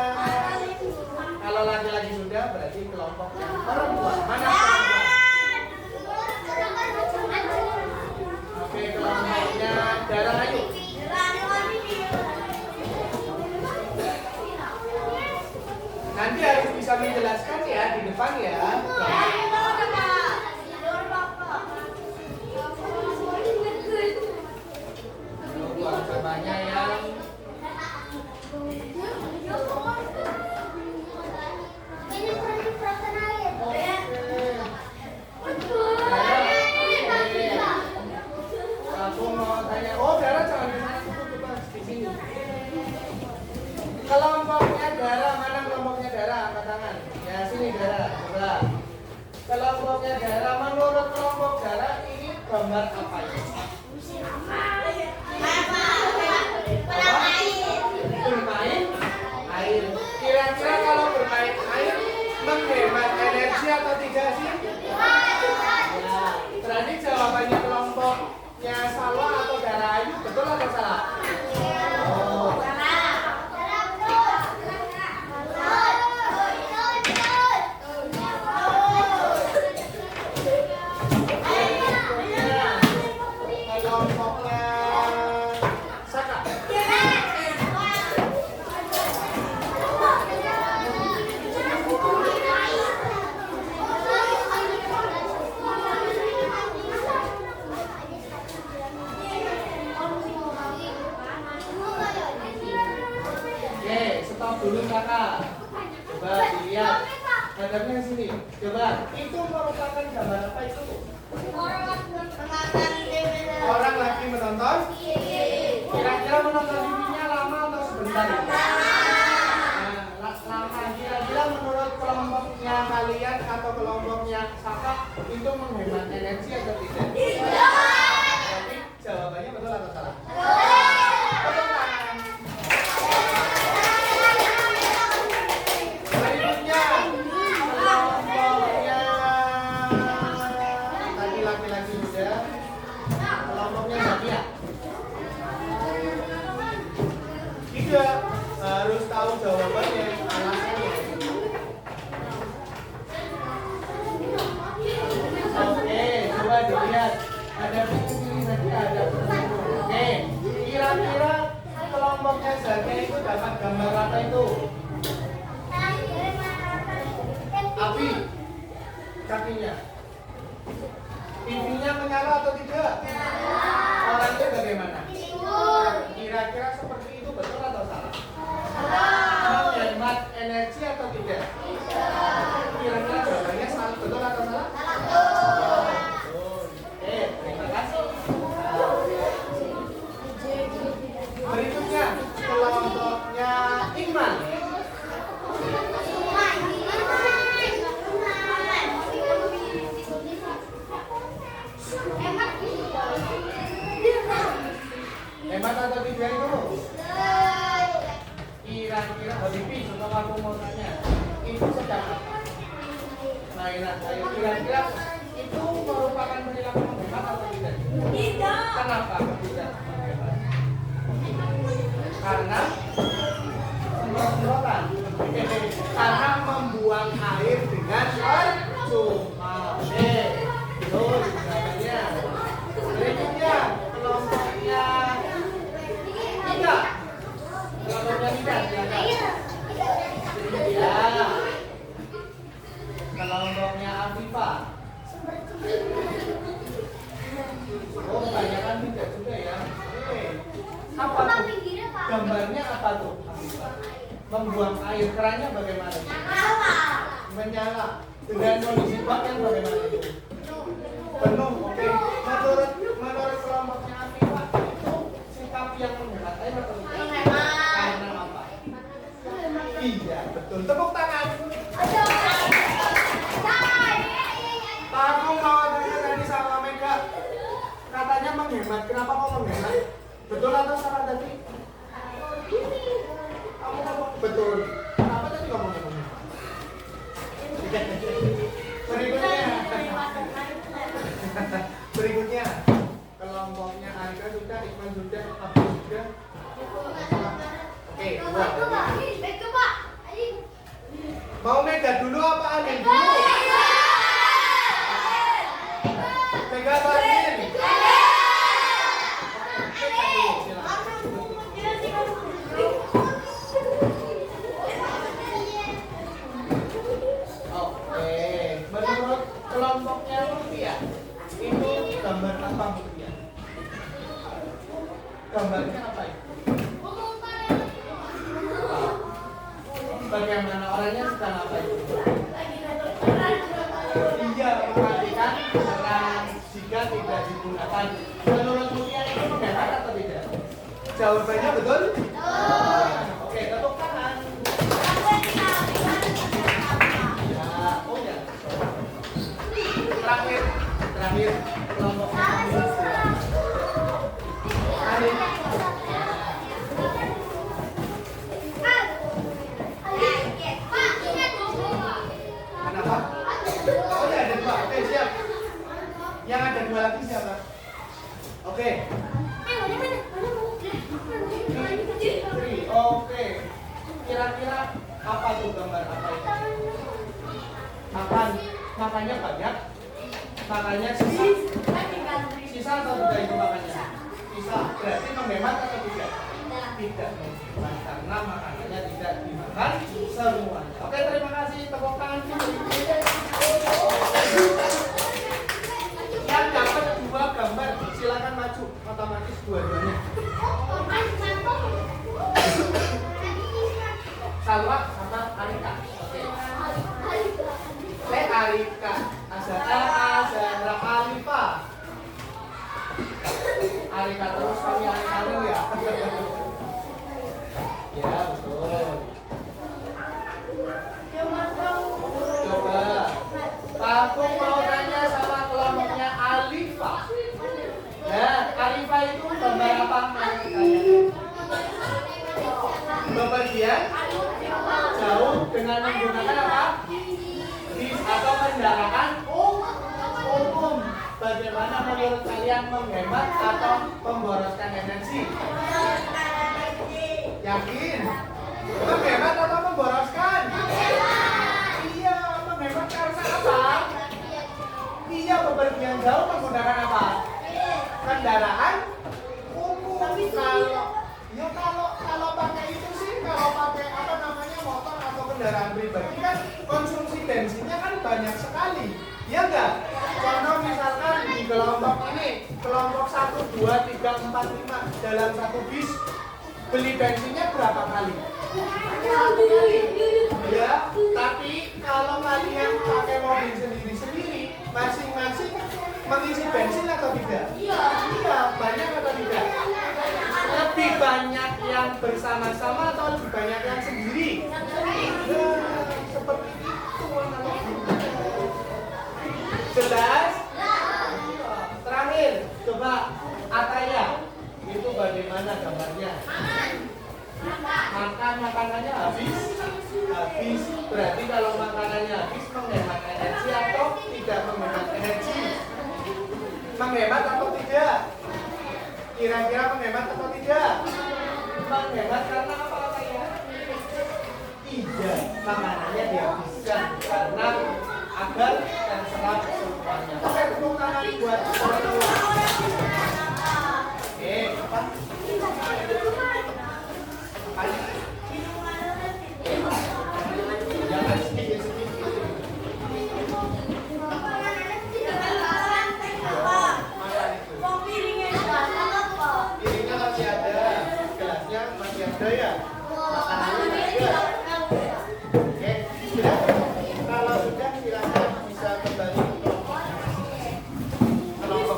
Kalau laki-laki sudah berarti kelompoknya perempuan. Mana perempuan? Oke, kelompoknya Dara Ayu. Nanti harus bisa menjelaskan ya di depan ya. Buang sampahnya yang aku mau tanya. Oh, Dara jangan di sana, coba di sini. Kelompoknya Dara, mana kelompoknya Dara? Angkat tangan. Ya, sini Dara, coba. Kelompoknya Dara, menurut kelompok Dara ini gambar apa ini? Bermain air. Kira-kira kalau bermain air menghemat energi atau tidak sih? Ya, berarti jawabannya kelompoknya Salwa atau Dara Ayu betul atau salah? Oh. Kelompoknya Saka. Oke, stop dulu Saka. Coba dilihat. Hadapnya sini. Coba, itu merupakan gambar apa itu? Orang lagi menonton. Kira-kira menonton TV-nya lama atau sebentar? Nah, lama. Kira-kira menurut kelompoknya kalian atau kelompoknya Saka itu menghemat energi atau tidak? Jadi jawabannya betul atau salah? Betul kan? Berikutnya kelompoknya tadi laki-laki muda. Kelompoknya Zakia. Tidak harus tahu jawabannya, alasannya. Oke, coba dilihat. Ada sini nanti ada. Oke, kira-kira kelompoknya Zakia itu dapat gambar apa itu? Api kakinya. TV-nya menyala atau tidak? Orangnya bagaimana? Kira-kira seperti itu betul atau salah? Menghemat energi atau tidak? Kira-kira jawabannya salah, betul atau salah? Betul. Terima kasih. Berikutnya kelompoknya Iman. Hemat atau tidak itu? Kira-kira Habibi, setelah aku mau tanya, itu sedang apa? Mainan. Kira-kira itu merupakan perilaku menghemat atau tidak? Tidak. Kenapa tidak menghemat? Karena semprot-semprotan. Karena membuang air dengan percuma. Betul jawabannya. Berikutnya kelompoknya Ida. Kelompoknya Ida, silakan. Ya. Kelompoknya Afifah. Oh, kebanyakan tidak juga ya. Apa tuh? Gambarnya apa tuh? Afifah? Membuang air, kerannya bagaimana? Menyala. Dengan kondisi bak yang bagaimana itu? Penuh. Oke. Menurut kelompoknya Afifah itu sikap yang menghemat air atau tidak? Karena apa? Iya, betul. Tepuk tangan. Aku mau tanya tadi sama Mega. Katanya menghemat menghemat. Kenapa kok menghemat? Betul atau salah tadi? Kamu ngomong betul. Kenapa tadi ngomongnya menghemat? Berikutnya kelompoknya Arika sudah, Iqbal sudah, Abdul sudah. Oke, dua. Mau Mega dulu apa Anin dulu? Mega apa Anin? Oke, menurut kelompoknya Rupiah itu gambar apa Rupiah? Gambarnya apa itu? Bagaimana orangnya sedang apa itu? Iya, mematikan kerang jika tidak digunakan. Menurut Rupiah itu menghemat atau tidak? Jawabannya betul? Oke, tepuk tangan. Ya, oh ya. Terakhir kelompoknya Arin. Kenapa? Oh ya, ada dua. Oke, siap. Yang ada dua lagi siapa? Oke. Oke. Kira-kira apa tuh gambar apa itu? Makannya banyak. Makannya sisa. Sisa atau tidak itu makannya? Sisa. Berarti menghemat atau tidak? Tidak menghemat karena makanannya tidak dimakan semuanya. Oke, terima kasih. Tepuk tangan. Yang dapat dua gambar silakan maju, otomatis dua-duanya. Salwa sama Arika. Oke. Arika. Azara Alifa. Arika terus kami Arika dulu ya. Ya betul. Coba. Aku mau tanya sama kelompoknya Alifa. Ya, Alifa itu gambar apa? Bepergian jauh dengan menggunakan apa? Bis atau kendaraan umum. Bagaimana menurut kalian menghemat atau memboroskan energi? Yakin? Menghemat atau memboroskan? Iya, menghemat karena apa? Iya, bepergian jauh menggunakan apa? Kendaraan umum. Kalau pakai itu sih, kalau pakai apa namanya motor atau kendaraan pribadi kan konsumsi bensinnya kan banyak sekali, ya enggak? Contoh misalkan di kelompok ini, kelompok 1, 2, 3, 4, 5 dalam satu bis beli bensinnya berapa kali? Satu kali. Ya, tapi kalau kalian pakai mobil sendiri-sendiri, masing-masing mengisi bensin atau tidak? Iya, banyak atau tidak? Lebih banyak yang bersama-sama atau lebih banyak yang sendiri? Ya, seperti itu analoginya. Jelas? Terakhir, coba Ataya. Itu bagaimana gambarnya? Makanannya habis. Berarti kalau makanannya habis menghemat energi atau tidak menghemat energi? Menghemat atau tidak? Kira-kira menghemat atau tidak? Menghemat karena apa ya? Tidak, makanannya dihabiskan karena agar terserap semuanya. Oke, tepuk tangan buat orang-orang. Oke, apa? Jangan sedikit-sedikit. Piringnya masih ada, gelasnya masih ada ya. Makanannya ada. Oke, sudah. Kalau sudah silakan bisa kembali ke kelompok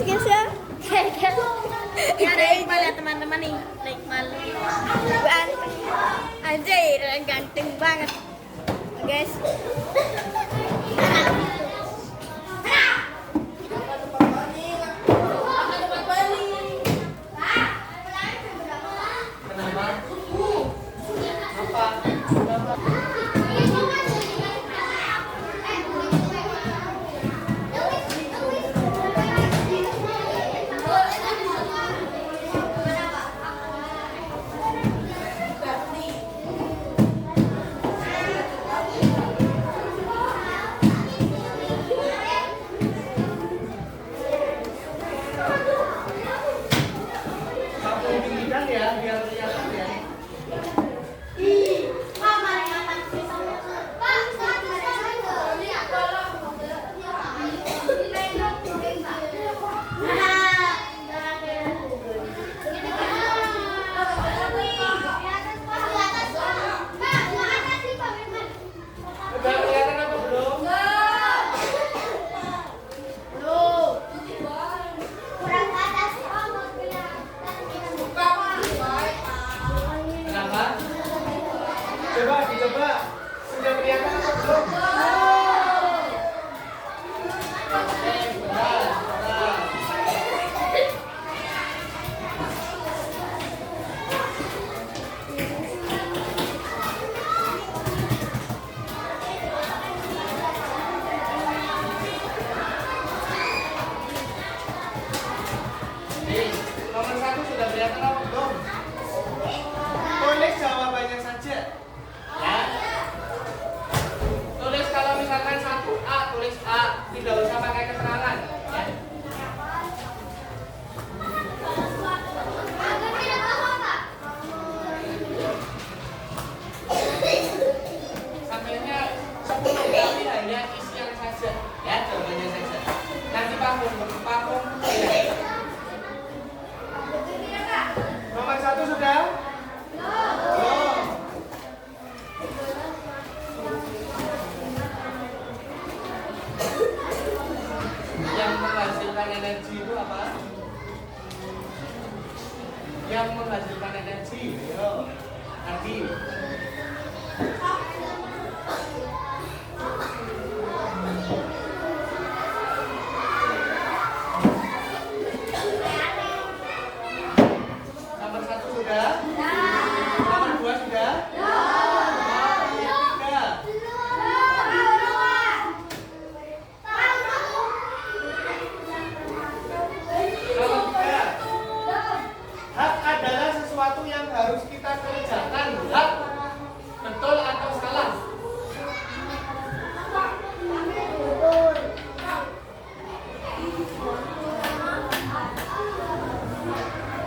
guys ya. Ini ada Iqbal ya teman-teman nih. Ada Iqbal. Ganteng. Anjay, ganteng banget. Guys. Tulis jawabannya saja. Ya. Tulis kalau misalkan 1A, tulis A, tidak usah pakai keterangan. Ya. Sambilnya 10 kali hanya isian saja. Ya, jawabannya saja. Nanti pakum ya. Nomor 1 sudah? Belum. Yang menghasilkan energi itu apa? Yang menghasilkan energi, yo. Tadi. Nomor 1 sudah? Nomor 2 sudah? Nomor 3. Nomor 3. Hak adalah sesuatu yang harus kita kerjakan. Hak. Betul atau salah?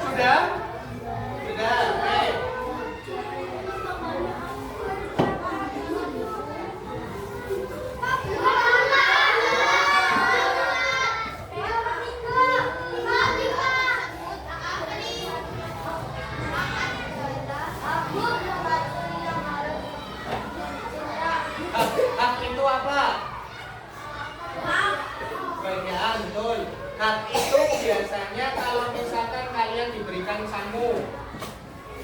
Sudah? Sudah, oke. Hak itu apa? Bagian, betul. Hak itu biasanya kalau misalkan kalian diberikan sangu.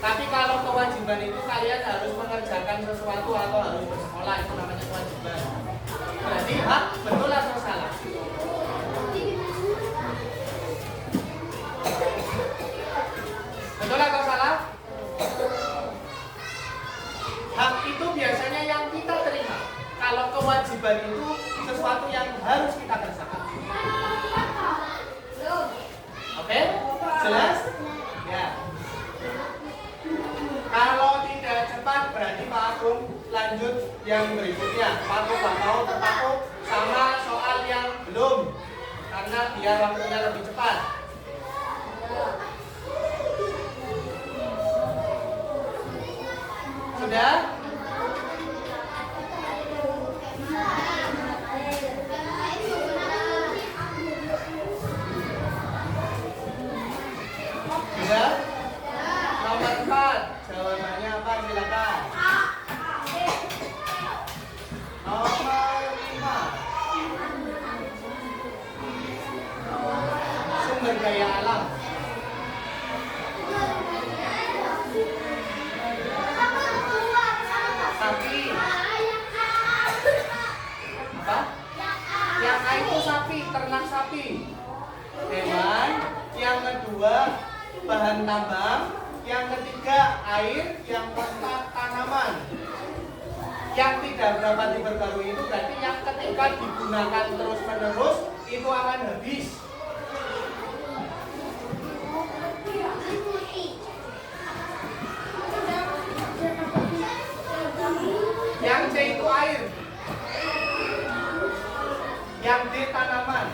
Tapi kalau kewajiban itu kalian harus mengerjakan sesuatu atau harus bersekolah, itu namanya kewajiban. Berarti hak betul atau salah? Betul atau salah? Hak itu biasanya yang kita terima. Kalau kewajiban itu sesuatu yang harus kita kerjakan. Oke? Jelas? Ya. Kalau tidak cepat berarti Pak Agung lanjut yang berikutnya. Pak Agung nggak mau terpaku sama soal yang belum, karena biar waktunya lebih cepat. Sudah? Sudah? Nomor 4. Jawabannya apa? Silakan. Nomor 5. sumber daya alam. Sapi. Apa? Yang A itu sapi, ternak sapi. Hewan. Yang kedua bahan tambang. Yang ketiga air. Yang keempat tanaman. Yang tidak dapat diperbarui itu berarti yang ketika digunakan terus menerus itu akan habis. Yang C itu air. Yang D tanaman.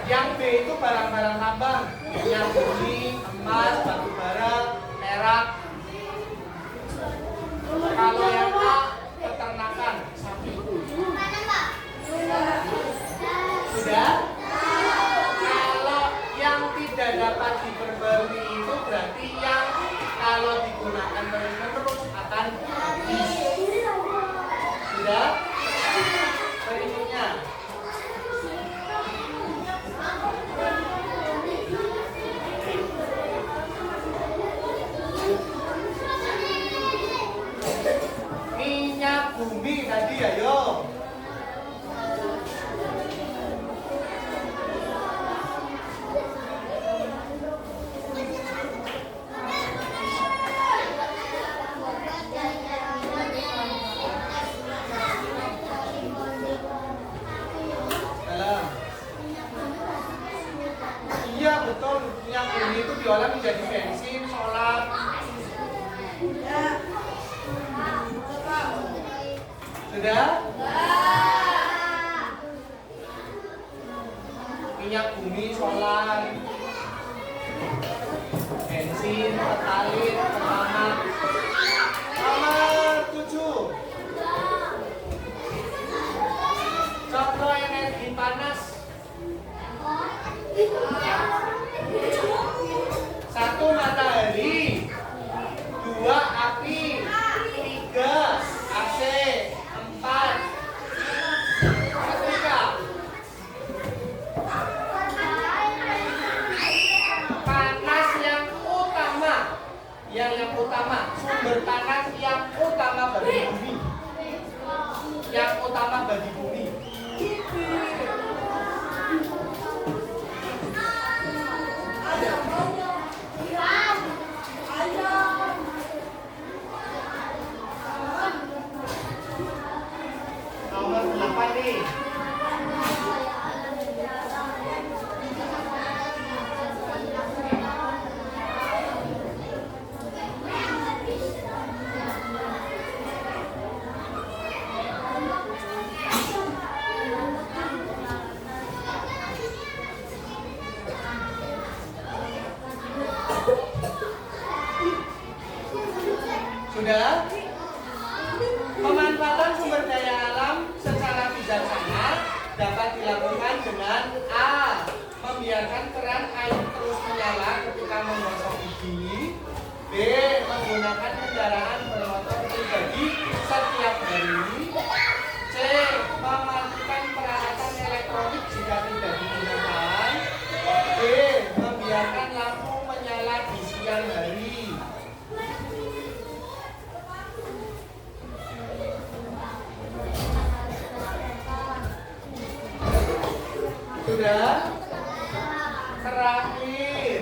Yang B itu barang-barang tambang, minyak bumi, emas, batu bara, perak. Kalau yang A peternakan sapi. Sudah? Kalau yang tidak dapat diperbarui itu berarti yang kalau digunakan terus-menerus akan habis. Sudah? Berikutnya. Minyak bumi tadi ayo. Iya betul, minyak bumi itu diolah menjadi bensin, solar. Sudah? Minyak bumi, solar, bensin, pertalite, pertamax. Nomor 7. Contoh energi panas. 1 matahari, 2 api, 3 AC, 4 setrika. Panas yang utama, yang utama, sumber panas yang utama bagi bumi. Yang utama bagi bumi. Nomor 8 nih. Sudah? Pemanfaatan sumber daya alam secara bijaksana dapat dilakukan dengan A. Membiarkan keran air terus menyala ketika menggosok gigi. B. Menggunakan kendaraan bermotor pribadi setiap hari. C. Mematikan peralatan elektronik jika tidak digunakan. D. Membiarkan lampu menyala di siang hari. Sudah? Terakhir.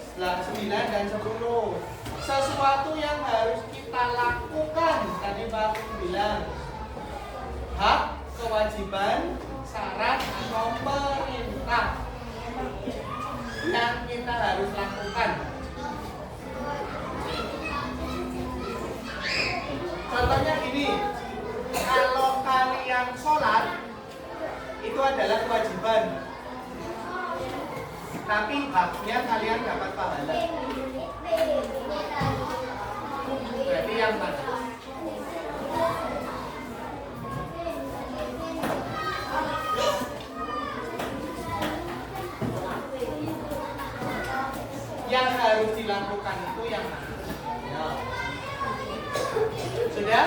Setelah 9 dan 10. Sesuatu yang harus kita lakukan. Tadi Pak Kun bilang. Hak, kewajiban, syarat, atau perintah yang kita harus lakukan. Contohnya gini. Kalau kalian sholat itu adalah kewajiban, tapi haknya kalian dapat pahala. Berarti yang mana? Yang harus dilakukan itu yang mana? Ya. Sudah?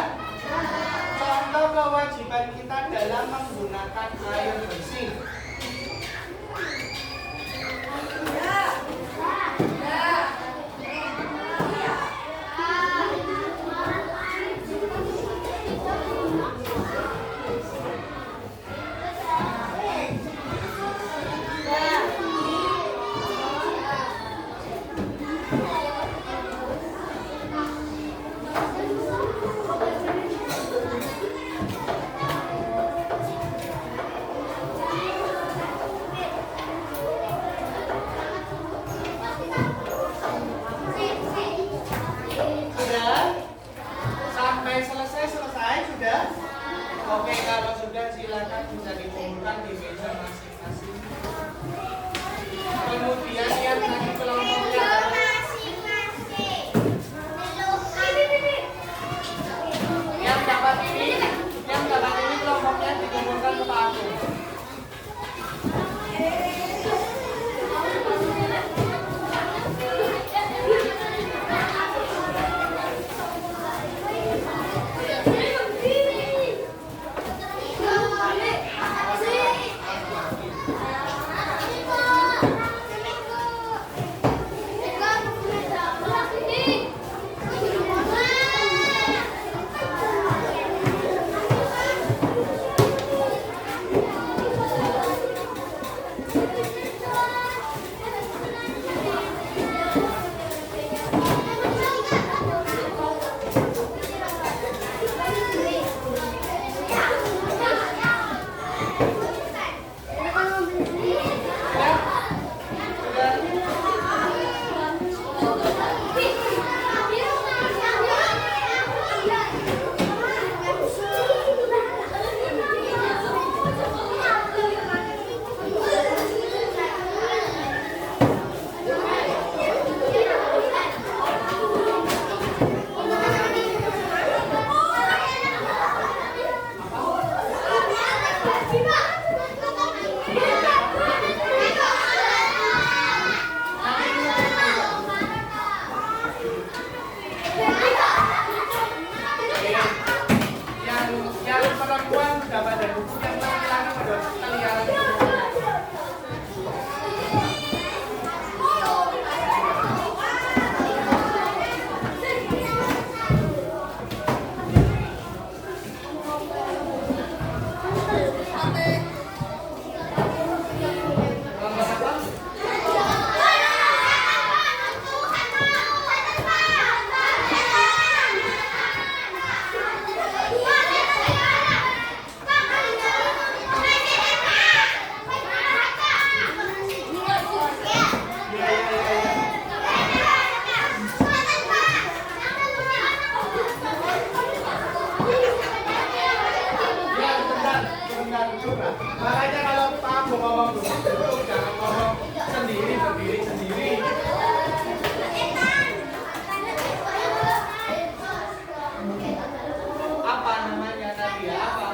atau kewajiban kita dalam menggunakan air bersih? Sudah? Sampai selesai sudah? Oke, kalau sudah silakan bisa dikumpulkan di meja masing-masing. Kemudian yang tadi kelompoknya yang dapat ini kelompoknya dikumpulkan ke Pak Agung. Yang perempuan sudah pada buku, yang laki-laki sudah kelihatan. Makanya kalau Pak Agung ngomong begitu, jangan ngomong sendiri, berdiri sendiri. Apa namanya tadi ya? Apa?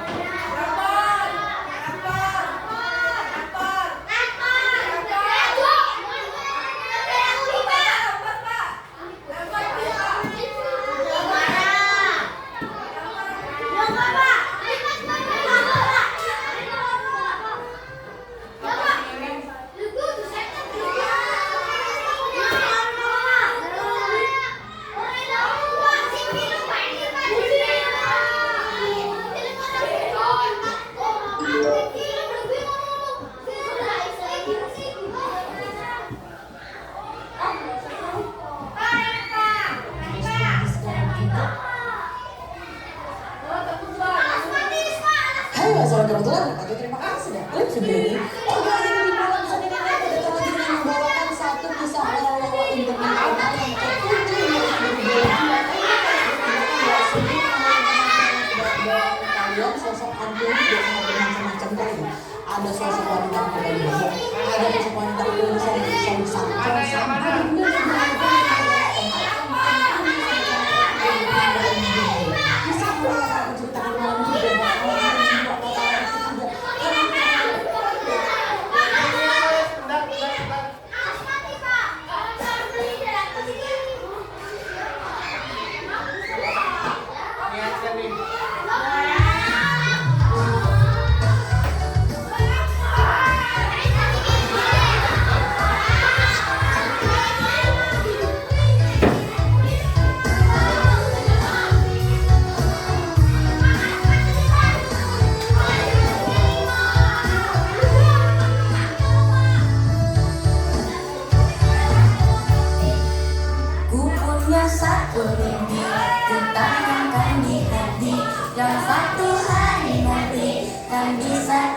Halo, sahabat kebetulan, terima kasih sudah klik video ini. Organisasi di bulan Senin ini pada tahun ini membawakan satu kisah lawa-lawa internasional yang terkunci kalian sosok hantu biasanya bermacam-macam kali. Ada sosok wanita kembali bohong, ada sosok wanita yang Niatkan nih. bisa